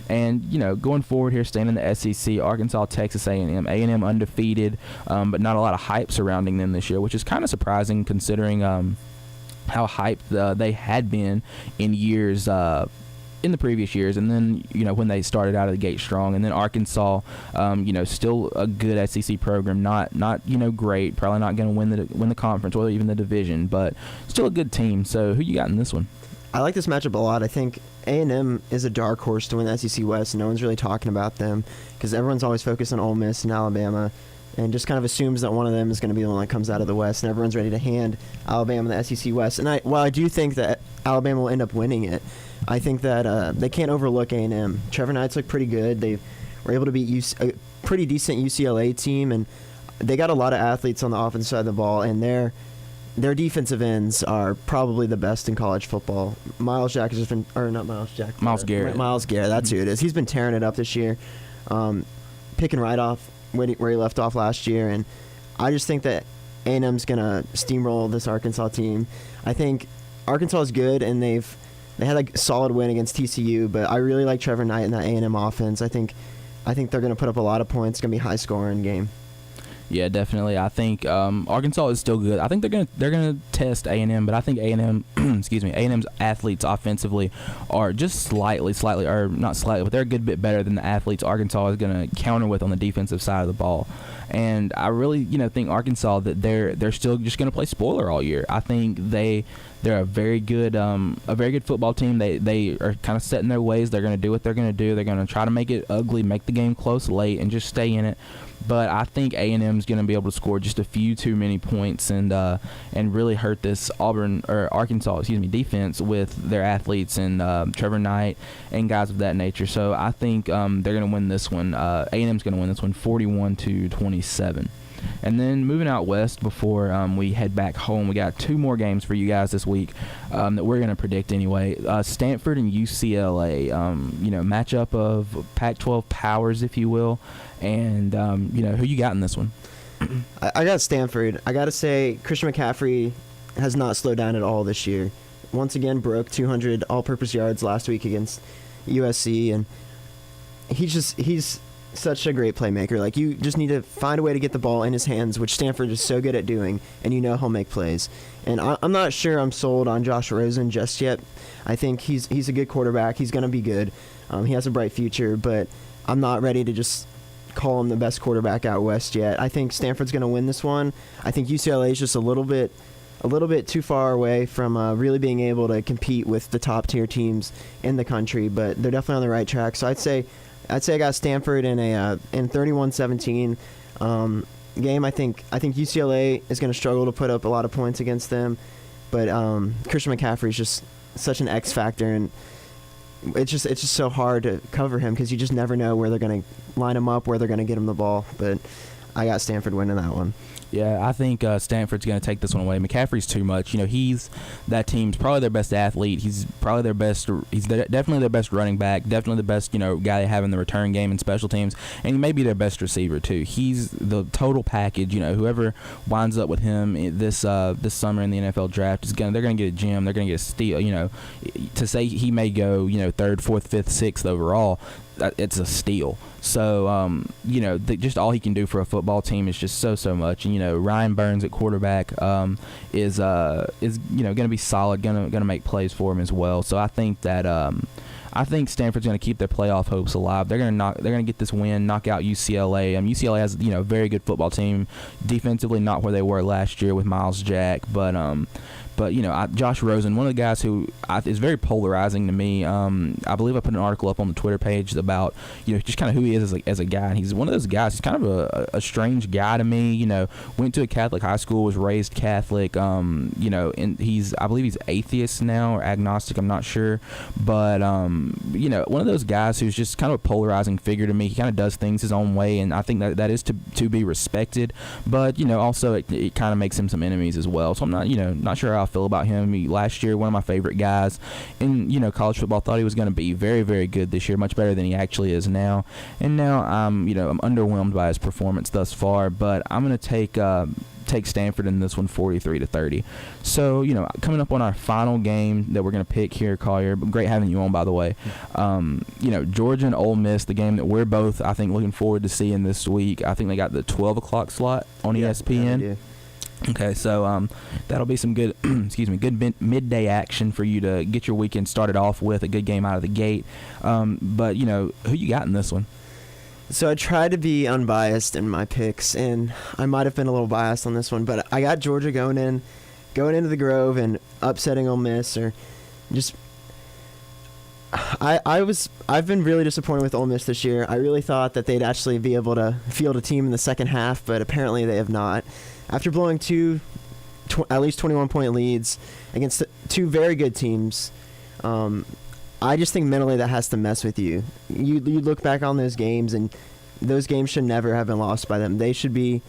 And, going forward here, staying in the SEC, Arkansas, Texas A&M. A&M undefeated, but not a lot of hype surrounding them this year, which is kind of surprising considering how hyped they had been in years in the previous years, and then when they started out of the gate strong. And then Arkansas, still a good SEC program, not great, probably not going to win the conference or even the division, but still a good team. So who you got in this one? I like this matchup a lot. I think A&M is a dark horse to win the SEC West. No one's really talking about them because everyone's always focused on Ole Miss and Alabama, and just kind of assumes that one of them is going to be the one that comes out of the West, and everyone's ready to hand Alabama the SEC West. And while I do think that Alabama will end up winning it, I think that they can't overlook A&M. Trevor Knight's look pretty good. They were able to beat a pretty decent UCLA team, and they got a lot of athletes on the offensive side of the ball, and their defensive ends are probably the best in college football. Miles Garrett, Myles Garrett, that's who it is. He's been tearing it up this year, picking right off where he left off last year, and I just think that A&M's going to steamroll this Arkansas team. I think Arkansas is good, and they had a solid win against TCU, but I really like Trevor Knight in that A&M offense. I think they're going to put up a lot of points. It's going to be a high-scoring game. Yeah, definitely. I think Arkansas is still good. I think they're gonna test A&M, but I think A&M, excuse me, A&M's athletes offensively are just slightly, or not slightly, but they're a good bit better than the athletes Arkansas is gonna counter with on the defensive side of the ball. And I really, think Arkansas that they're still just gonna play spoiler all year. I think they're a very good football team. They are kind of set in their ways. They're going to do what they're going to do. They're going to try to make it ugly, make the game close late, and just stay in it. But I think A&M is going to be able to score just a few too many points and really hurt this Arkansas defense with their athletes and Trevor Knight and guys of that nature. So I think they're going to win this one. A&M's going to win this one 41-27. And then moving out west before we head back home, we got two more games for you guys this week that we're going to predict anyway. Stanford and UCLA, matchup of Pac-12 powers, if you will. And, who you got in this one? I got Stanford. I got to say, Christian McCaffrey has not slowed down at all this year. Once again, broke 200 all-purpose yards last week against USC. And he's such a great playmaker. Like, you just need to find a way to get the ball in his hands, which Stanford is so good at doing, and he'll make plays. And I'm not sure I'm sold on Josh Rosen just yet. I think he's a good quarterback. He's going to be good. He has a bright future, but I'm not ready to just call him the best quarterback out west yet. I think Stanford's going to win this one. I think UCLA is just a little bit too far away from really being able to compete with the top tier teams in the country, but they're definitely on the right track. So I'd say I got Stanford in 31-17 game. I think UCLA is going to struggle to put up a lot of points against them, but Christian McCaffrey is just such an X factor, and it's just so hard to cover him because you just never know where they're going to line him up, where they're going to get him the ball. But I got Stanford winning that one. Yeah, I think Stanford's going to take this one away. McCaffrey's too much. He's that team's probably their best athlete. He's probably their best. He's definitely their best running back. Definitely the best guy they have in the return game and special teams. And he may be their best receiver too. He's the total package. Whoever winds up with him this summer in the NFL draft they're going to get a gem. They're going to get a steal. To say he may go third, fourth, fifth, sixth overall, it's a steal. So just all he can do for a football team is just so much. And Ryan Burns at quarterback is going to be solid, going to make plays for him as well. So I think that I think Stanford's going to keep their playoff hopes alive. They're going to get this win, knock out UCLA. UCLA has a very good football team, defensively not where they were last year with Miles Jack, but Josh Rosen, one of the guys who is very polarizing to me. I believe I put an article up on the Twitter page about just kind of who he is as a guy. And he's one of those guys. He's kind of a strange guy to me. Went to a Catholic high school, was raised Catholic. And I believe he's atheist now or agnostic. I'm not sure, but one of those guys who's just kind of a polarizing figure to me. He kind of does things his own way, and I think that is to be respected. But also it kind of makes him some enemies as well. So I'm not sure how I feel about him. Last year, one of my favorite guys in college football, thought he was going to be very, very good this year, much better than he actually is now. And now I'm underwhelmed by his performance thus far. But I'm going to take Stanford in this one 43-30. So coming up on our final game that we're going to pick here, Collier. Great having you on, by the way. Georgia and Ole Miss, the game that we're both I think looking forward to seeing this week. I think they got the 12 o'clock slot on ESPN. Yeah, Okay, so that'll be some good, good midday action for you to get your weekend started off with, a good game out of the gate. But who you got in this one? So I tried to be unbiased in my picks, and I might have been a little biased on this one, but I got Georgia going into the Grove and upsetting Ole Miss, or just. I've been really disappointed with Ole Miss this year. I really thought that they'd actually be able to field a team in the second half, but apparently they have not. After blowing at least 21-point leads against two very good teams, I just think mentally that has to mess with you. You look back on those games, and those games should never have been lost by them. They should be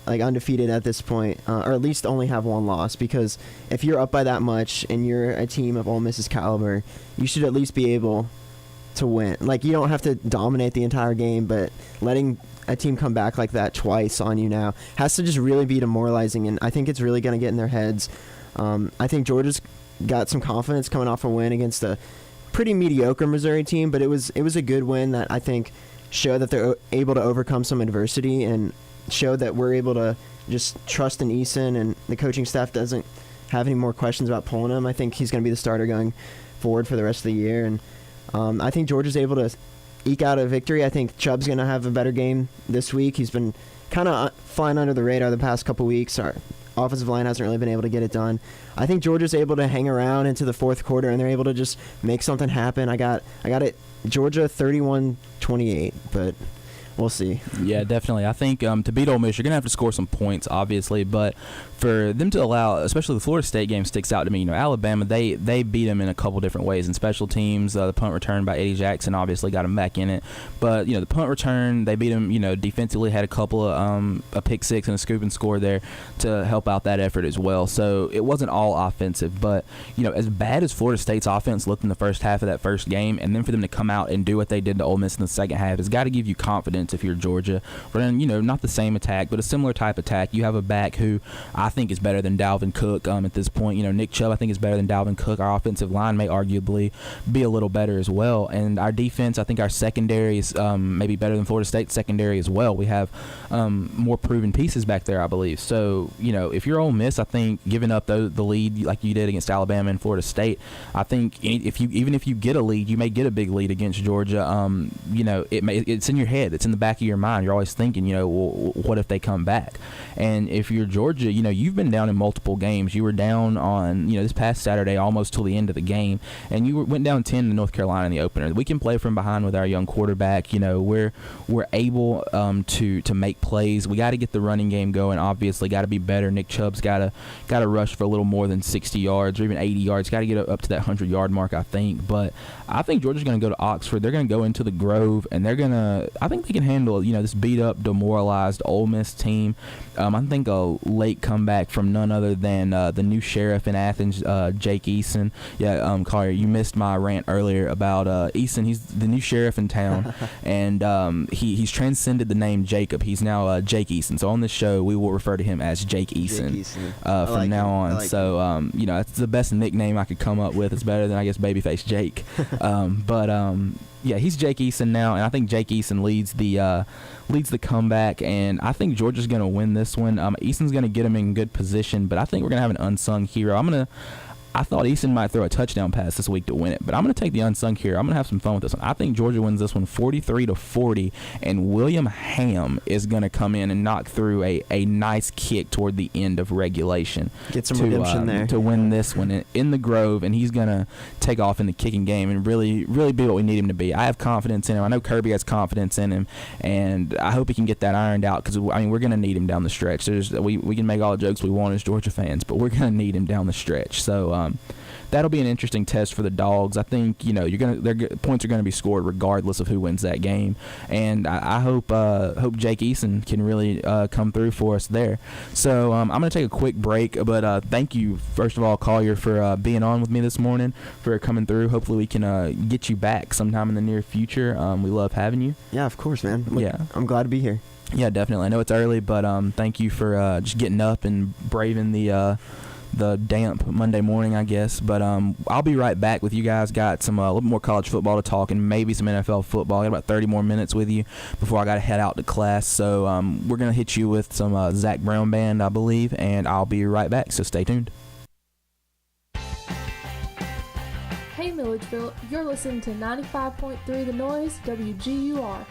undefeated at this point, or at least only have one loss, because if you're up by that much and you're a team of Ole Miss's caliber, you should at least be able to win. You don't have to dominate the entire game, but letting a team come back like that twice on you now has to just really be demoralizing, and I think it's really going to get in their heads. I think Georgia's got some confidence coming off a win against a pretty mediocre Missouri team, but it was a good win that I think showed that they're able to overcome some adversity, and showed that we're able to just trust in Eason, and the coaching staff doesn't have any more questions about pulling him. I think he's going to be the starter going forward for the rest of the year, and I think Georgia's able to eke out a victory. I think Chubb's going to have a better game this week. He's been kind of flying under the radar the past couple weeks. Our offensive line hasn't really been able to get it done. I think Georgia's able to hang around into the fourth quarter, and they're able to just make something happen. I got it Georgia 31-28, but we'll see. Yeah, definitely. I think to beat Ole Miss, you're going to have to score some points, obviously, but for them to allow, especially the Florida State game sticks out to me. Alabama, they beat them in a couple different ways. In special teams, the punt return by Eddie Jackson obviously got them back in it. But, the punt return, they beat them, defensively, had a couple of a pick six and a scoop and score there to help out that effort as well. So it wasn't all offensive. But, as bad as Florida State's offense looked in the first half of that first game, and then for them to come out and do what they did to Ole Miss in the second half, has got to give you confidence if you're Georgia. Running, not the same attack, but a similar type attack. You have a back who I think is better than Dalvin Cook at this point. Nick Chubb I think is better than Dalvin Cook. Our offensive line may arguably be a little better as well. And our defense, I think our secondary is maybe better than Florida State's secondary as well. We have more proven pieces back there, I believe. So, if you're Ole Miss, I think giving up the lead like you did against Alabama and Florida State, I think if you get a lead, you may get a big lead against Georgia. It's in your head. It's in the back of your mind. You're always thinking, well, what if they come back? And if you're Georgia, you've been down in multiple games. You were down on, this past Saturday almost till the end of the game, and you went down 10 to North Carolina in the opener. We can play from behind with our young quarterback. We're able to make plays. We got to get the running game going. Obviously, got to be better. Nick Chubb's got to rush for a little more than 60 yards or even 80 yards. Got to get up to that 100-yard mark, I think. But I think Georgia's going to go to Oxford. They're going to go into the Grove, and I think they can handle this beat up, demoralized Ole Miss team. I think a late comeback from none other than the new sheriff in Athens, Jake Eason. Yeah, Collier, you missed my rant earlier about Eason. He's the new sheriff in town, and he's transcended the name Jacob. He's now Jake Eason. So on this show, we will refer to him as Jake Eason, from now on. So that's the best nickname I could come up with. It's better than, I guess, Babyface Jake. Yeah, he's Jake Eason now, and I think Jake Eason leads the comeback, and I think Georgia's going to win this one. Eason's going to get him in good position, but I think we're going to have an unsung hero. I thought Eason might throw a touchdown pass this week to win it, but I'm going to take the unsung hero. I'm going to have some fun with this one. I think Georgia wins this one 43-40, and William Ham is going to come in and knock through a nice kick toward the end of regulation. Get some redemption there. To win this one in the Grove, and he's going to take off in the kicking game and really, really be what we need him to be. I have confidence in him. I know Kirby has confidence in him, and I hope he can get that ironed out because, we're going to need him down the stretch. We can make all the jokes we want as Georgia fans, but we're going to need him down the stretch. So, that'll be an interesting test for the Dogs. I think their points are going to be scored regardless of who wins that game, and I hope Jake Eason can really come through for us there. So I'm going to take a quick break, but thank you first of all, Collier, for being on with me this morning, for coming through. Hopefully we can get you back sometime in the near future. We love having you. Yeah, of course, man. Yeah, I'm glad to be here. Yeah, definitely. I know it's early, but thank you for just getting up and braving the damp Monday morning, I guess. But I'll be right back with you guys. Got some a little more college football to talk and maybe some NFL football. I got about 30 more minutes with you before I got to head out to class. So we're going to hit you with some Zach Brown Band, I believe, and I'll be right back. So stay tuned. Hey Milledgeville, you're listening to 95.3 The Noise, WGUR.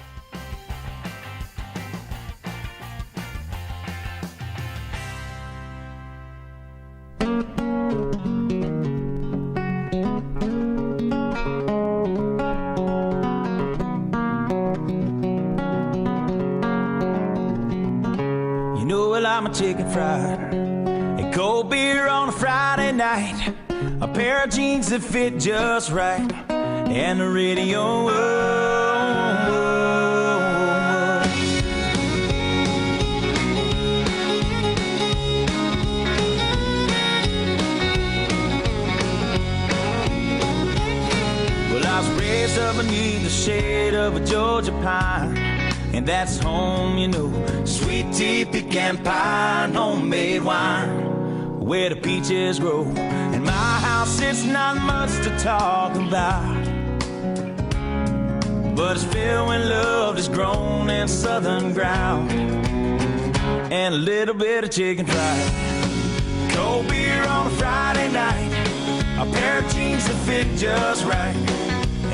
I'm a chicken fried and cold beer on a Friday night, a pair of jeans that fit just right, and the radio. Well, I was raised up beneath the shade of a Georgia pine, and that's home, sweet tea, pecan pie, and homemade wine, where the peaches grow. In my house, it's not much to talk about, but it's filled when love is grown in southern ground. and a little bit of chicken fried. Cold beer on a Friday night, a pair of jeans that fit just right,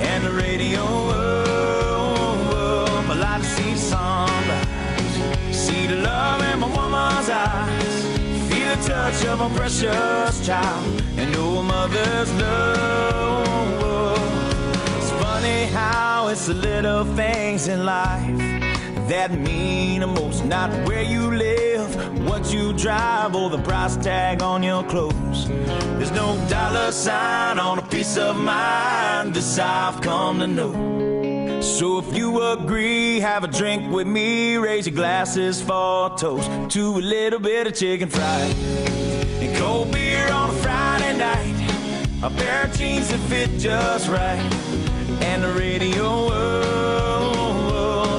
and the radio up. I like to see the sunrise, see the love in my woman's eyes, feel the touch of a precious child, and know a mother's love. It's funny how it's the little things in life that mean the most. Not where you live, what you drive, or the price tag on your clothes. There's no dollar sign on a piece of mind, this I've come to know. So if you agree, have a drink with me, raise your glasses for a toast to a little bit of chicken fried and cold beer on a Friday night, a pair of jeans that fit just right, and the radio up.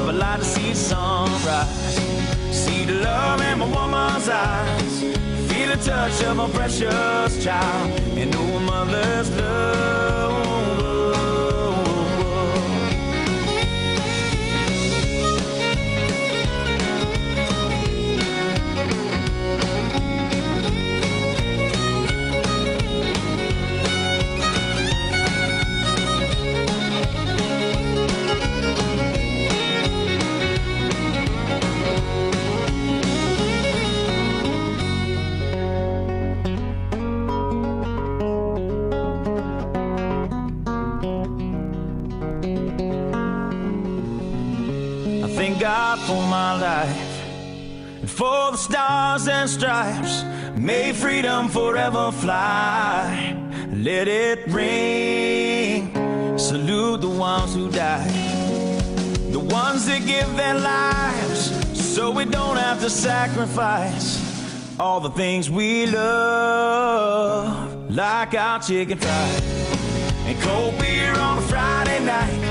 I like to see the sunrise, see the love in my woman's eyes, feel the touch of a precious child, and know a mother's love. Thank God for my life and for the stars and stripes. May freedom forever fly. Let it ring. Salute the ones who died, the ones that give their lives so we don't have to sacrifice all the things we love, like our chicken fried and cold beer on a Friday night,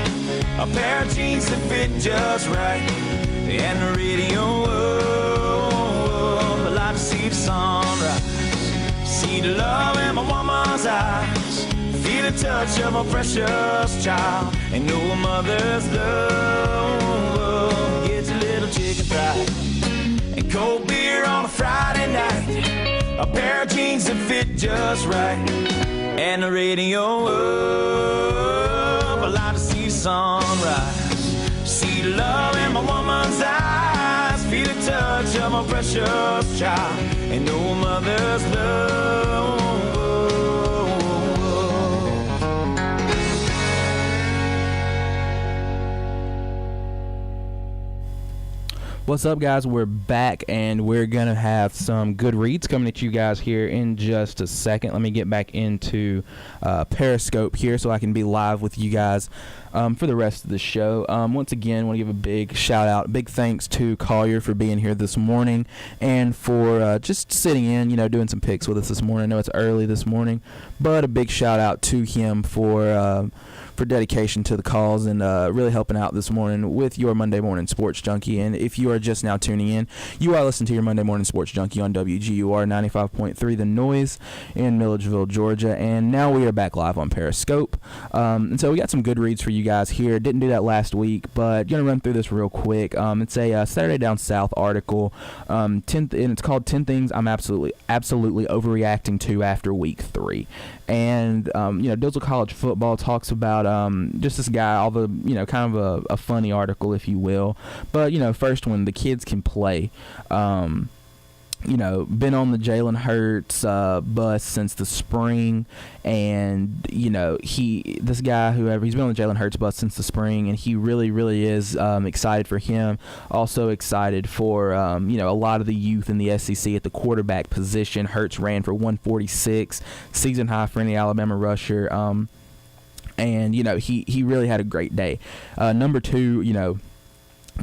a pair of jeans that fit just right, and the radio up. I like to see the sunrise, see the love in my woman's eyes, feel the touch of a precious child, and know a mother's love. Get your little chicken fried and cold beer on a Friday night, a pair of jeans that fit just right, and the radio up. I like to see the sunrise, see the love in my woman's eyes, feel the touch of a precious child, and know a mother's love. What's up, guys? We're back, and we're going to have some good reads coming at you guys here in just a second. Let me get back into Periscope here so I can be live with you guys for the rest of the show. Once again, I want to give a big shout-out, big thanks to Collier for being here this morning and for just sitting in, doing some picks with us this morning. I know it's early this morning, but a big shout-out to him for dedication to the calls and really helping out this morning with your Monday Morning Sports Junkie. And if you are just now tuning in, you are listening to your Monday Morning Sports Junkie on WGUR 95.3 The Noise in Milledgeville, Georgia. And now we are back live on Periscope. And so we got some good reads for you guys here. Didn't do that last week, but going to run through this real quick. It's a Saturday Down South article, and it's called 10 Things I'm Absolutely Overreacting to After Week 3. And, Dilsel College football talks about just this guy, all the, kind of a funny article, if you will. But, first one, the kids can play. Been on the Jalen Hurts bus since the spring, and this guy, whoever, he's been on the Jalen Hurts bus since the spring, and he really, really is excited for him. Also excited for a lot of the youth in the SEC at the quarterback position. Hurts ran for 146, season high for any Alabama rusher. And he really had a great day. Number two,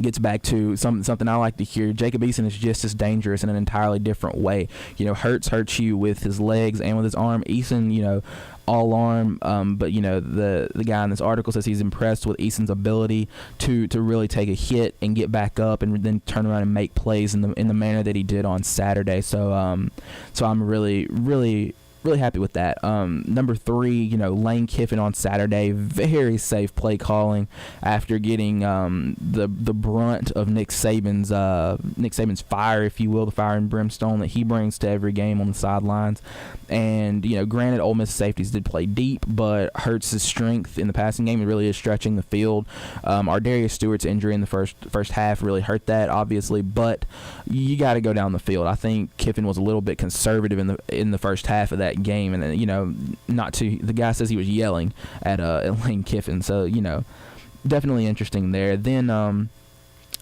gets back to something I like to hear. Jacob Eason is just as dangerous in an entirely different way. Hurts you with his legs and with his arm. Eason, all arm, but the guy in this article says he's impressed with Eason's ability to really take a hit and get back up and then turn around and make plays in the manner that he did on Saturday. So I'm really, really really happy with that. Number 3, Lane Kiffin on Saturday, very safe play calling after getting the brunt of Nick Saban's fire, if you will, the fire and brimstone that he brings to every game on the sidelines. And granted, Ole Miss safeties did play deep, but Hurts' strength in the passing game really is stretching the field. Our Darius Stewart's injury in the first half really hurt that, obviously, but you got to go down the field. I think Kiffin was a little bit conservative in the first half of that game, and the guy says he was yelling at Lane Kiffin, so definitely interesting there. Then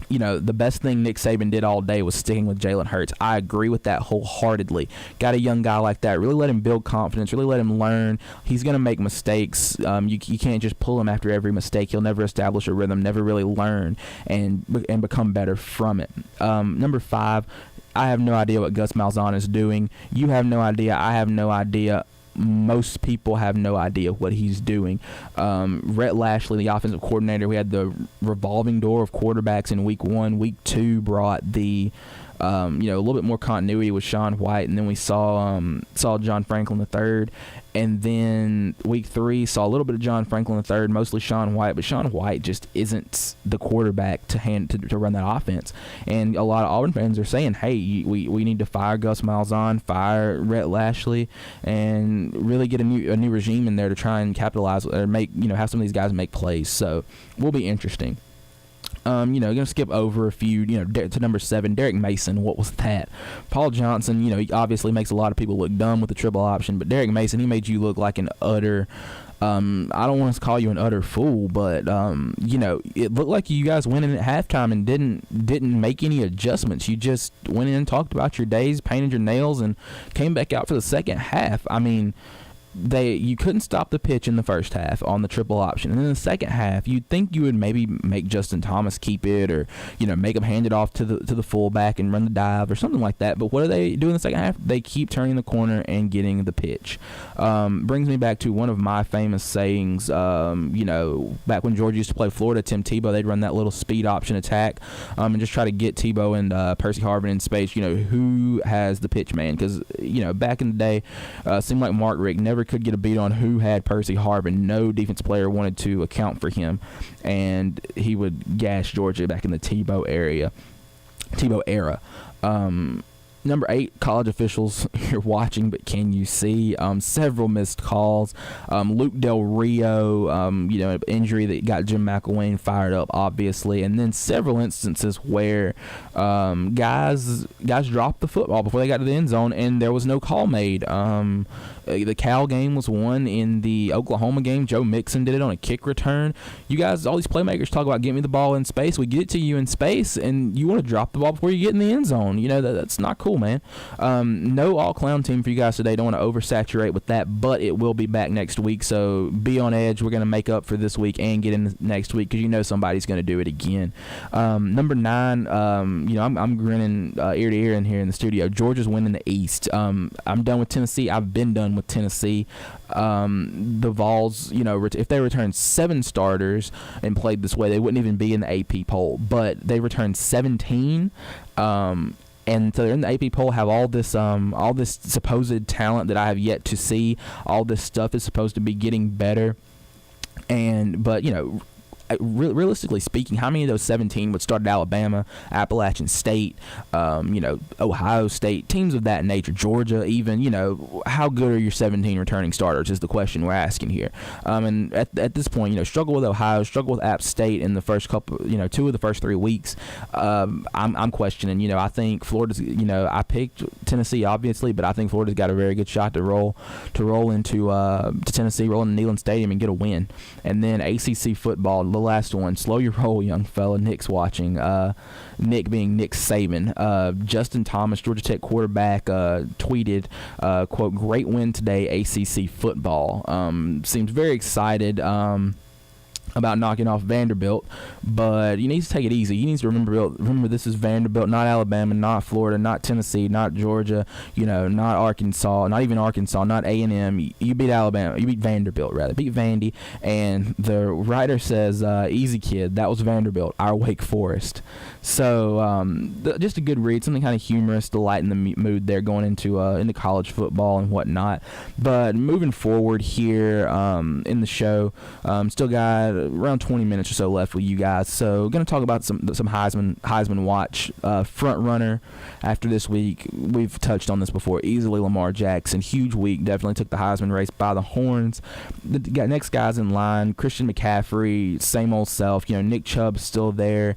the best thing Nick Saban did all day was sticking with Jalen Hurts. I agree with that wholeheartedly. Got a young guy like that. Really let him build confidence. Really let him learn. He's going to make mistakes. You can't just pull him after every mistake. He'll never establish a rhythm, never really learn and become better from it. Number 5, I have no idea what Gus Malzahn is doing. You have no idea. I have no idea. Most people have no idea what he's doing. Rhett Lashley, the offensive coordinator, we had the revolving door of quarterbacks in week 1. Week 2 brought the a little bit more continuity with Sean White, and then we saw John Franklin III, and then week 3 saw a little bit of John Franklin III, mostly Sean White, but Sean White just isn't the quarterback to run that offense. And a lot of Auburn fans are saying, hey, we need to fire Gus Malzahn, fire Rhett Lashley, and really get a new regime in there to try and capitalize or have some of these guys make plays. So will be interesting. Going to skip over a few, to number 7, Derek Mason. What was that? Paul Johnson, he obviously makes a lot of people look dumb with the triple option, but Derek Mason, he made you look like an utter, I don't want to call you an utter fool, but, it looked like you guys went in at halftime and didn't make any adjustments. You just went in and talked about your days, painted your nails, and came back out for the second half. I mean, you couldn't stop the pitch in the first half on the triple option, and in the second half you'd think you would maybe make Justin Thomas keep it, or make him hand it off to the fullback and run the dive or something like that. But what do they do in the second half? They keep turning the corner and getting the pitch. Brings me back to one of my famous sayings. Back when Georgia used to play Florida, Tim Tebow, they'd run that little speed option attack and just try to get Tebow and Percy Harvin in space. Who has the pitch man? Because back in the day, seemed like Mark Richt never could get a beat on who had Percy Harvin. No defense player wanted to account for him, and he would gash Georgia back in the Tebow era. Number 8, college officials, you're watching, but can you see? Several missed calls. Luke Del Rio, an injury that got Jim McElwain fired up, obviously. And then several instances where guys dropped the football before they got to the end zone, and there was no call made. The Cal game was won. In the Oklahoma game, Joe Mixon did it on a kick return. You guys, all these playmakers talk about getting me the ball in space. We get it to you in space, and you want to drop the ball before you get in the end zone. That's not cool, man. No all-clown team for you guys today. Don't want to oversaturate with that, but it will be back next week, so be on edge. We're going to make up for this week and get in next week, because somebody's going to do it again. Number 9, I'm grinning ear to ear in here in the studio. Georgia's winning the East. I'm done with Tennessee. I've been done with Tennessee. The Vols, if they returned 7 starters and played this way, they wouldn't even be in the AP poll, but they returned 17. And so they're in the AP poll, have all this supposed talent that I have yet to see. All this stuff is supposed to be getting better. But realistically speaking, how many of those 17 would start at Alabama, Appalachian State, Ohio State, teams of that nature, Georgia even, how good are your 17 returning starters is the question we're asking here. And at this point, struggle with Ohio, struggle with App State in the first couple, 2 of the first 3 weeks. I'm questioning, I think Florida's, I picked Tennessee obviously, but I think Florida's got a very good shot to roll into to Tennessee, roll into Neyland Stadium and get a win. And then ACC football, the last one, slow your roll, young fella. Nick's watching. Nick being Nick Saban. Justin Thomas, Georgia Tech quarterback, tweeted, quote, "Great win today, ACC football." Seems very excited. about knocking off Vanderbilt, but he needs to take it easy. He needs to remember this is Vanderbilt, not Alabama, not Florida, not Tennessee, not Georgia, not Arkansas, not even Arkansas, not A&M. You beat Alabama. You beat Vanderbilt, rather. Beat Vandy, and the writer says, easy kid, that was Vanderbilt, our Wake Forest. So just a good read, something kind of humorous to lighten the mood there going into college football and whatnot. But moving forward here in the show, still got around 20 minutes or so left with you guys. So going to talk about some Heisman watch front runner after this week. We've touched on this before. Easily Lamar Jackson, huge week. Definitely took the Heisman race by the horns. The next guys in line: Christian McCaffrey, same old self. Nick Chubb's still there.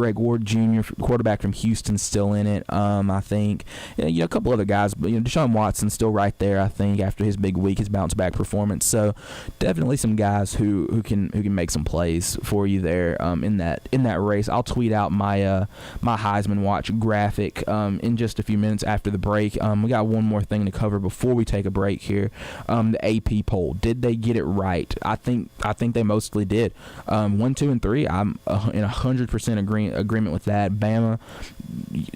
Greg Ward Jr., quarterback from Houston, still in it. I think a couple other guys, but Deshaun Watson's still right there. I think after his big week, his bounce back performance. So definitely some guys who can make some plays for you there in that race. I'll tweet out my my Heisman watch graphic in just a few minutes after the break. We got one more thing to cover before we take a break here. The AP poll, did they get it right? I think they mostly did. 1, 2, and 3. I'm in 100% agreement with that. Bama,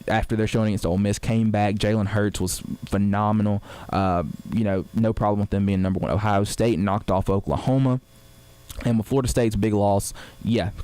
after their showing against Ole Miss, came back. Jalen Hurts was phenomenal. No problem with them being number 1. Ohio State knocked off Oklahoma. And with Florida State's big loss,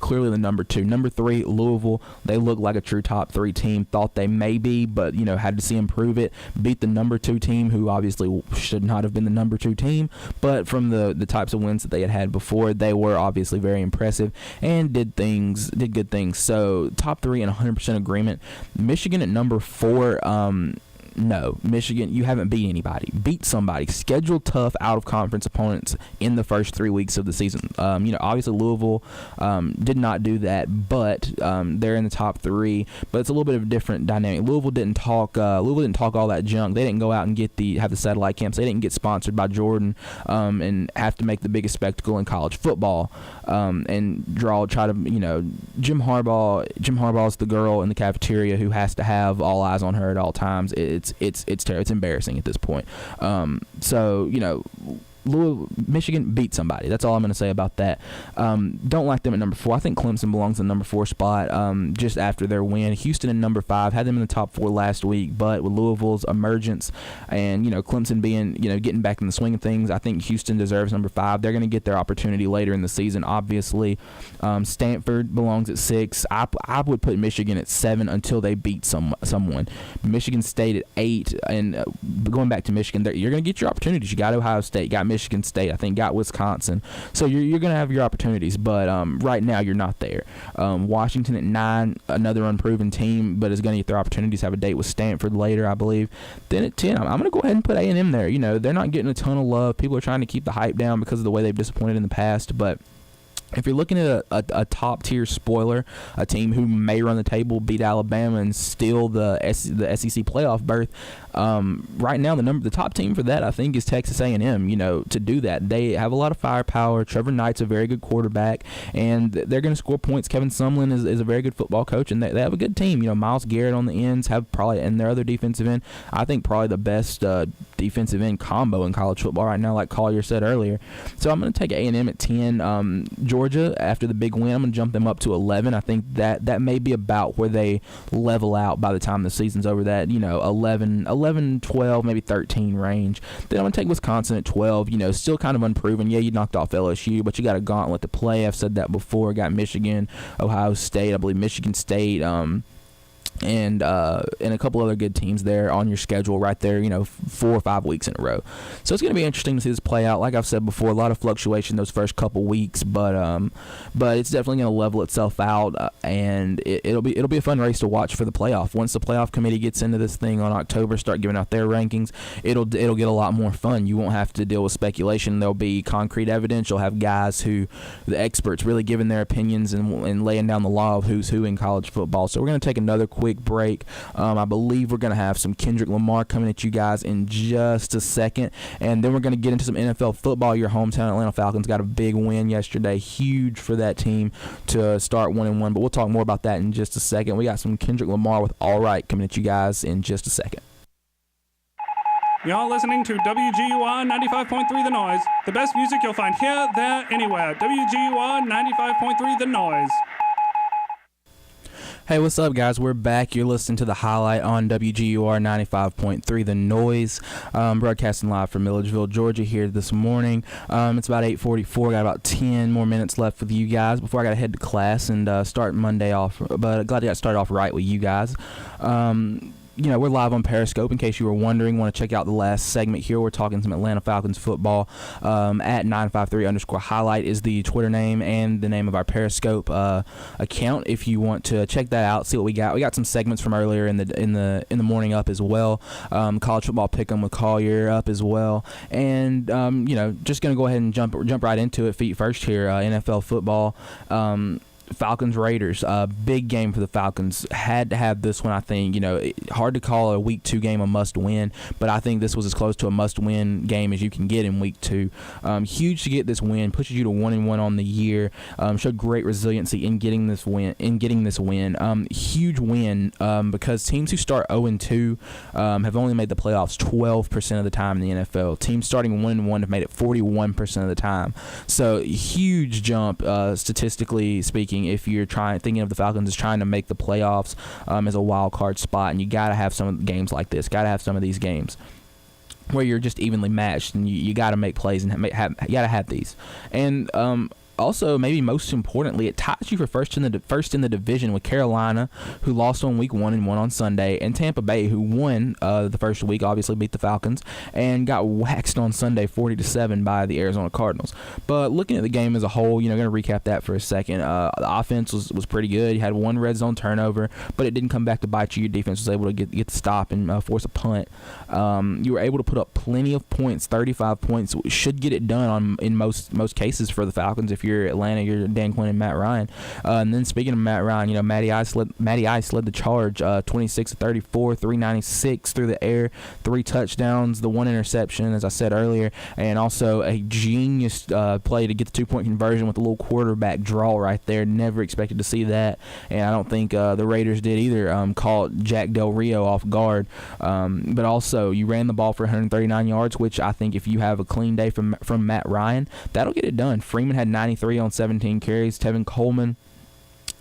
clearly the number 2. Number 3, Louisville, they look like a true top 3 team. Thought they may be, but, had to see them prove it. Beat the number 2 team, who obviously should not have been the number 2 team. But from the types of wins that they had before, they were obviously very impressive and did good things. So top 3 in 100% agreement. Michigan at number 4, no, Michigan, you haven't beat anybody. Beat somebody. Schedule tough out-of-conference opponents in the first 3 weeks of the season. Obviously Louisville did not do that, but they're in the top 3. But it's a little bit of a different dynamic. Louisville didn't talk all that junk. They didn't go out and have the satellite camps. They didn't get sponsored by Jordan and have to make the biggest spectacle in college football Jim Harbaugh's the girl in the cafeteria who has to have all eyes on her at all times. It's terrible. It's embarrassing at this point. Michigan beat somebody. That's all I'm going to say about that. Don't like them at number 4. I think Clemson belongs in the number 4 spot just after their win. Houston in number 5. Had them in the top 4 last week, but with Louisville's emergence and Clemson being getting back in the swing of things, I think Houston deserves number 5. They're going to get their opportunity later in the season. Obviously, Stanford belongs at 6. I would put Michigan at 7 until they beat someone. Michigan State at 8, and going back to Michigan, you're going to get your opportunities. You got Ohio State, got Michigan State, I think got Wisconsin, so you're going to have your opportunities, but right now you're not there. Washington at 9, another unproven team, but is going to get their opportunities. Have a date with Stanford later, I believe. Then at 10, I'm going to go ahead and put A&M there. They're not getting a ton of love. People are trying to keep the hype down because of the way they've disappointed in the past, but if you're looking at a top-tier spoiler, a team who may run the table, beat Alabama, and steal the SEC playoff berth, right now the top team for that, I think, is Texas A&M. To do that, they have a lot of firepower. Trevor Knight's a very good quarterback, and they're going to score points. Kevin Sumlin is a very good football coach, and they have a good team. Myles Garrett on the ends and their other defensive end, I think probably the best defensive end combo in college football right now, like Collier said earlier. So I'm going to take A&M at 10. Georgia, after the big win, I'm going to jump them up to 11. I think that may be about where they level out by the time the season's over, that 11, 12, maybe 13 range. Then I'm going to take Wisconsin at 12. Still kind of unproven. Yeah, you knocked off LSU, but you got a gauntlet to play. I've said that before. Got Michigan, Ohio State, I believe Michigan State, and a couple other good teams there on your schedule right there, 4 or 5 weeks in a row. So it's going to be interesting to see this play out. Like I've said before, a lot of fluctuation those first couple weeks, but it's definitely going to level itself out, and it'll be a fun race to watch for the playoff. Once the playoff committee gets into this thing on October, start giving out their rankings, it'll get a lot more fun. You won't have to deal with speculation. There'll be concrete evidence. You'll have guys the experts, really giving their opinions and laying down the law of who's who in college football. So we're going to take another quick break. I believe we're going to have some Kendrick Lamar coming at you guys in just a second, and then we're going to get into some NFL football. Your hometown Atlanta Falcons got a big win yesterday, huge for that team to start 1-1, but we'll talk more about that in just a second. We got some Kendrick Lamar with All Right coming at you guys in just a second. You're listening to WGUR 95.3 The Noise. The best music you'll find here, there, anywhere. WGUR 95.3 The Noise. Hey, what's up, guys? We're back. You're listening to the highlight on WGUR 95.3 The Noise, broadcasting live from Milledgeville, Georgia here this morning. It's about 8:44. Got about 10 more minutes left with you guys before I got to head to class and start Monday off. But glad I got started off right with you guys. We're live on Periscope. In case you were wondering, want to check out the last segment here. We're talking some Atlanta Falcons football. At 953_highlight is the Twitter name and the name of our Periscope account. If you want to check that out, see what we got. We got some segments from earlier in the morning up as well. College football pick'em with Collier up as well. And just gonna go ahead and jump right into it. Feet first here. NFL football. Falcons Raiders, big game for the Falcons. Had to have this one, I think. Hard to call a week 2 game a must win, but I think this was as close to a must win game as you can get in week 2. Huge to get this win, pushes you to 1-1 on the year. Showed great resiliency in getting this win. Huge win because teams who start 0-2 have only made the playoffs 12% of the time in the NFL. Teams starting 1-1 have made it 41% of the time. So huge jump statistically speaking. If you're thinking of the Falcons as trying to make the playoffs as a wild card spot, and you got to have some of the games like this, got to have some of these games where you're just evenly matched, and you got to make plays and you got to have these. And also, maybe most importantly, it ties you for first in the division with Carolina, who lost on week 1 and won on Sunday, and Tampa Bay, who won the first week, obviously beat the Falcons, and got waxed on Sunday 40-7 by the Arizona Cardinals. But looking at the game as a whole, going to recap that for a second. The offense was pretty good. You had one red zone turnover, but it didn't come back to bite you. Your defense was able to get the stop and force a punt. You were able to put up plenty of points, 35 points. Should get it done in most cases for the Falcons. If you're Atlanta, you're Dan Quinn and Matt Ryan. And then speaking of Matt Ryan, Matty Ice led the charge, 26-34, 396 through the air, 3 touchdowns, the 1 interception, as I said earlier, and also a genius play to get the 2-point conversion with a little quarterback draw right there. Never expected to see that, and I don't think the Raiders did either. Caught Jack Del Rio off guard, but also you ran the ball for 139 yards, which I think if you have a clean day from Matt Ryan, that'll get it done. Freeman had 93 on 17 carries. Tevin Coleman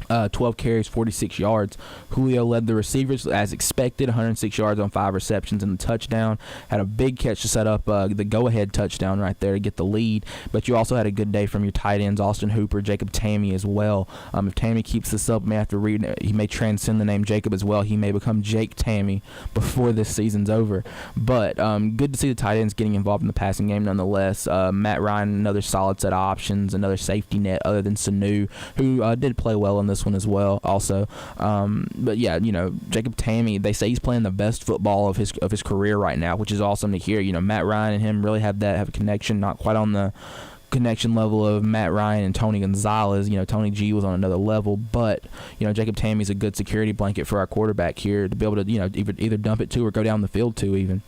12 carries, 46 yards. Julio led the receivers as expected, 106 yards on 5 receptions and the touchdown. Had a big catch to set up the go-ahead touchdown right there to get the lead. But you also had a good day from your tight ends, Austin Hooper, Jacob Tamme as well. If Tamme keeps this up, may have to read it. He may transcend the name Jacob as well. He may become Jake Tamme before this season's over. But good to see the tight ends getting involved in the passing game nonetheless. Matt Ryan, another solid set of options, another safety net other than Sanu, who did play well in this one as well also. But yeah, Jacob Tamme, they say he's playing the best football of his career right now, which is awesome to hear. Matt Ryan and him really have a connection, not quite on the connection level of Matt Ryan and Tony Gonzalez. Tony G was on another level, but Jacob Tamme is a good security blanket for our quarterback here to be able to either dump it to or go down the field to even.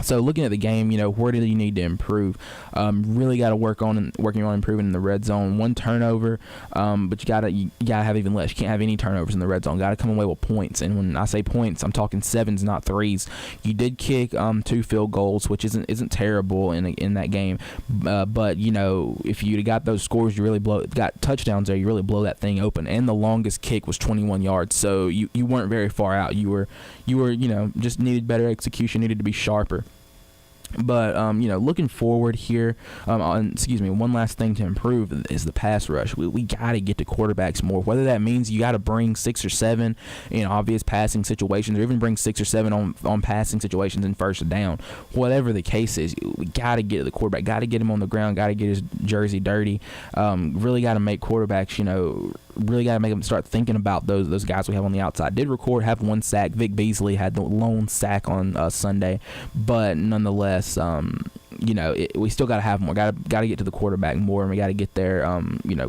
So looking at the game, where do you need to improve? Really got to working on improving in the red zone. 1 turnover, but you gotta have even less. You can't have any turnovers in the red zone. Got to come away with points. And when I say points, I'm talking 7s, not 3s. You did kick 2 field goals, which isn't terrible in that game. But if you got those scores, you really got touchdowns there. You really blow that thing open. And the longest kick was 21 yards. So you weren't very far out. You were just needed better execution. Needed to be sharper. But, looking forward here, one last thing to improve is the pass rush. We got to get to quarterbacks more, whether that means you got to bring 6 or 7 in obvious passing situations, or even bring 6 or 7 on passing situations in first down. Whatever the case is, we got to get to the quarterback, got to get him on the ground, got to get his jersey dirty. Really got to make quarterbacks, really got to make them start thinking about those guys we have on the outside. Did have 1 sack. Vic Beasley had the lone sack on Sunday, but nonetheless, we still got to have more. Got to get to the quarterback more, and we got to get there,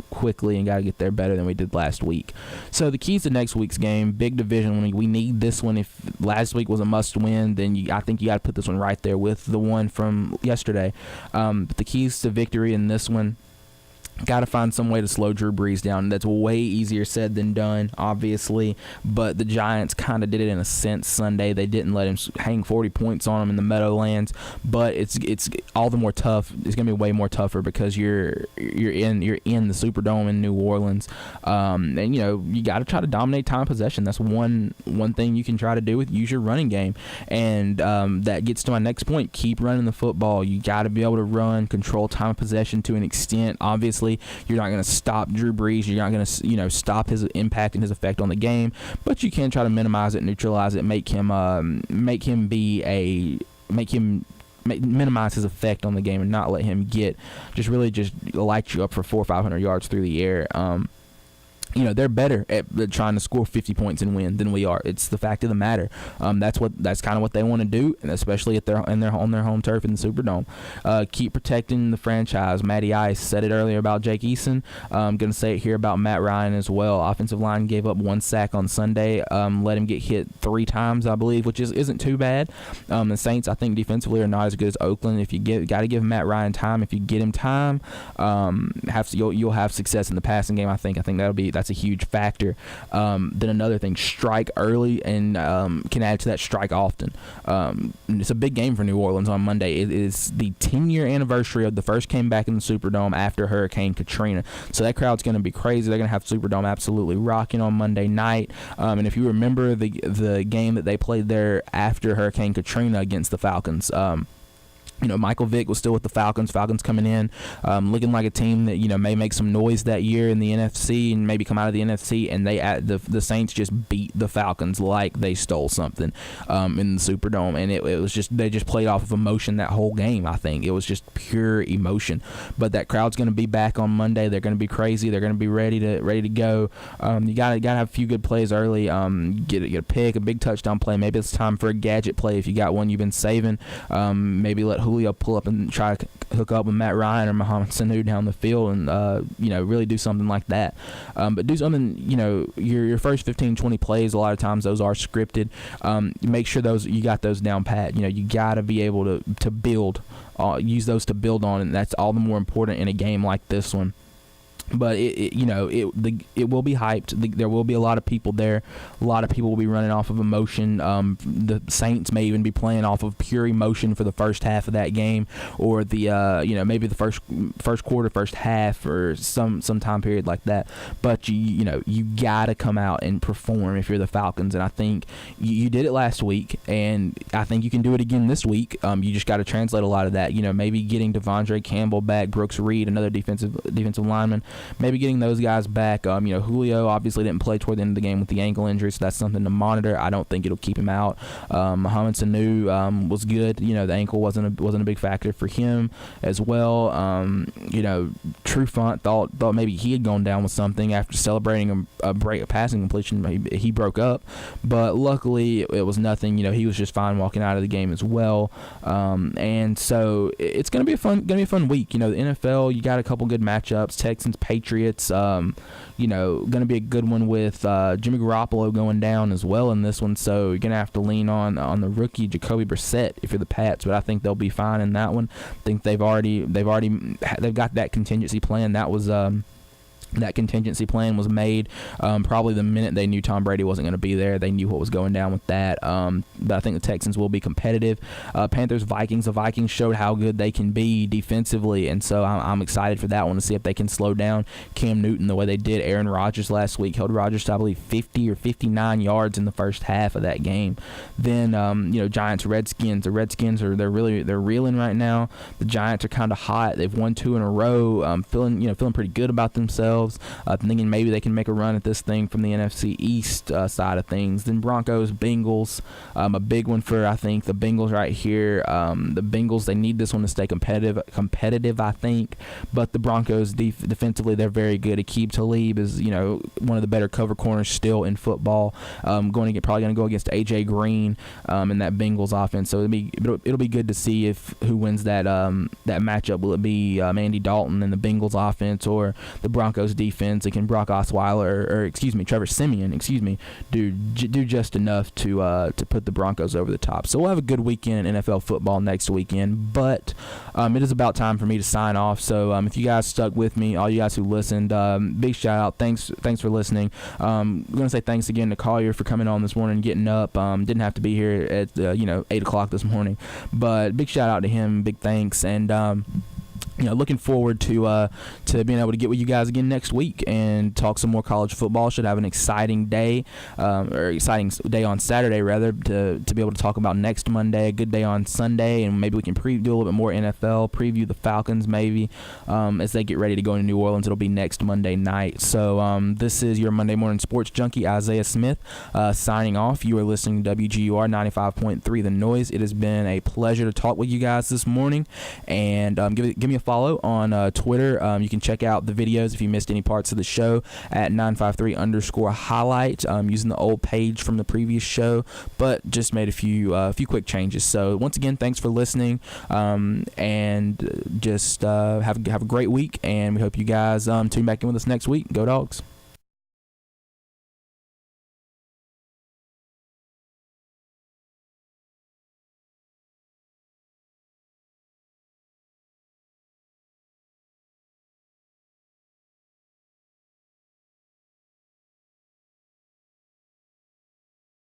quickly, and got to get there better than we did last week. So the keys to next week's game, big division. We need this one. If last week was a must-win, then I think you got to put this one right there with the one from yesterday. But the keys to victory in this one Got to find some way to slow Drew Brees down. That's way easier said than done, obviously. But the Giants kind of did it in a sense Sunday. They didn't let him hang 40 points on him in the Meadowlands. But it's all the more tough. It's going to be way more tougher because you're in the Superdome in New Orleans, and you got to try to dominate time possession. That's one thing you can try to do with use your running game, and that gets to my next point. Keep running the football. You got to be able to run, control time of possession to an extent. Obviously, you're not going to stop Drew Brees. You're not going to stop his impact and his effect on the game, but you can try to minimize it, neutralize it, make him minimize his effect on the game, and not let him just light you up for 400 or 500 yards through the air. They're better at trying to score 50 points and win than we are. It's the fact of the matter. That's kind of what they want to do, and especially on their home turf in the Superdome. Keep protecting the franchise. Matty Ice said it earlier about Jake Eason. I'm going to say it here about Matt Ryan as well. Offensive line gave up 1 sack on Sunday. Let him get hit 3 times, I believe, which isn't too bad. The Saints, I think, defensively are not as good as Oakland. If you got to give Matt Ryan time. If you get him time, you'll have success in the passing game. I think that's a huge factor. Then another thing, strike early and can add to that, strike often. It's a big game for New Orleans on Monday. It is the 10-year anniversary of the first came back in the Superdome after Hurricane Katrina. So that crowd's going to be crazy. They're going to have Superdome absolutely rocking on Monday night. And if you remember the game that they played there after Hurricane Katrina against the Falcons, Michael Vick was still with the Falcons. Falcons coming in, looking like a team that may make some noise that year in the NFC and maybe come out of the NFC. And the Saints just beat the Falcons like they stole something in the Superdome, and it was just they just played off of emotion that whole game. I think it was just pure emotion. But that crowd's going to be back on Monday. They're going to be crazy. They're going to be ready to go. You got to have a few good plays early. Get a pick, a big touchdown play. Maybe it's time for a gadget play if you got one you've been saving. Maybe let Julio pull up and try to hook up with Matt Ryan or Mohamed Sanu down the field and really do something like that. But do something, your first 15-20 plays, a lot of times those are scripted. Make sure you got those down pat. You got to be able to build, use those to build on, and that's all the more important in a game like this one. But it will be hyped. There will be a lot of people there. A lot of people will be running off of emotion. The Saints may even be playing off of pure emotion for the first half of that game, or maybe the first quarter, first half, or some time period like that. But you gotta come out and perform if you're the Falcons, and I think you did it last week, and I think you can do it again this week. You just got to translate a lot of that. Maybe getting Devondre Campbell back, Brooks Reed, another defensive lineman. Maybe getting those guys back. Julio obviously didn't play toward the end of the game with the ankle injury, so that's something to monitor. I don't think it'll keep him out. Mohamed Sanu was good. The ankle wasn't a big factor for him as well. Trufant thought maybe he had gone down with something after celebrating a passing completion. He broke up, but luckily it was nothing. He was just fine walking out of the game as well. And so it's gonna be a fun week. The NFL, you got a couple good matchups. Texans, Patriots, going to be a good one with Jimmy Garoppolo going down as well in this one. So you're going to have to lean on the rookie Jacoby Brissett if you're the Pats, but I think they'll be fine in that one. I think they've got that contingency plan. That contingency plan was made probably the minute they knew Tom Brady wasn't going to be there. They knew what was going down with that. But I think the Texans will be competitive. Panthers, Vikings. The Vikings showed how good they can be defensively, and so I'm excited for that one to see if they can slow down Cam Newton the way they did Aaron Rodgers last week. Held Rodgers to, I believe, 50 or 59 yards in the first half of that game. Then Giants, Redskins. The Redskins they're reeling right now. The Giants are kind of hot. They've won 2 in a row. Feeling pretty good about themselves. Thinking maybe they can make a run at this thing from the NFC East side of things. Then Broncos, Bengals, a big one for, I think, the Bengals right here. The Bengals, they need this one to stay competitive, I think. But the Broncos, defensively, they're very good. Aqib Talib is, one of the better cover corners still in football. Probably going to go against A.J. Green in that Bengals offense. So it'll be good to see who wins that matchup. Will it be Andy Dalton and the Bengals offense, or the Broncos Jaguars defense, can Brock Osweiler or Trevor Siemian, do just enough to put the Broncos over the top. So we'll have a good weekend in NFL football next weekend. But it is about time for me to sign off. So if you guys stuck with me, all you guys who listened, big shout out. Thanks for listening. I'm gonna say thanks again to Collier for coming on this morning, getting up. Didn't have to be here at 8 o'clock this morning, but big shout out to him. Big thanks. And looking forward to being able to get with you guys again next week and talk some more college football. Should have an exciting day, or exciting day on Saturday rather, to be able to talk about next Monday. A good day on Sunday, and maybe we can do a little bit more NFL, preview the Falcons maybe as they get ready to go into New Orleans. It'll be next Monday night. So this is your Monday Morning Sports Junkie, Isaiah Smith, signing off. You are listening to WGUR 95.3 The Noise. It has been a pleasure to talk with you guys this morning, and give me a follow on Twitter. You can check out the videos if you missed any parts of the show at 953_highlight, using the old page from the previous show, but just made a few quick changes. So once again, thanks for listening, and just have a great week, and we hope you guys tune back in with us next week. Go Dogs.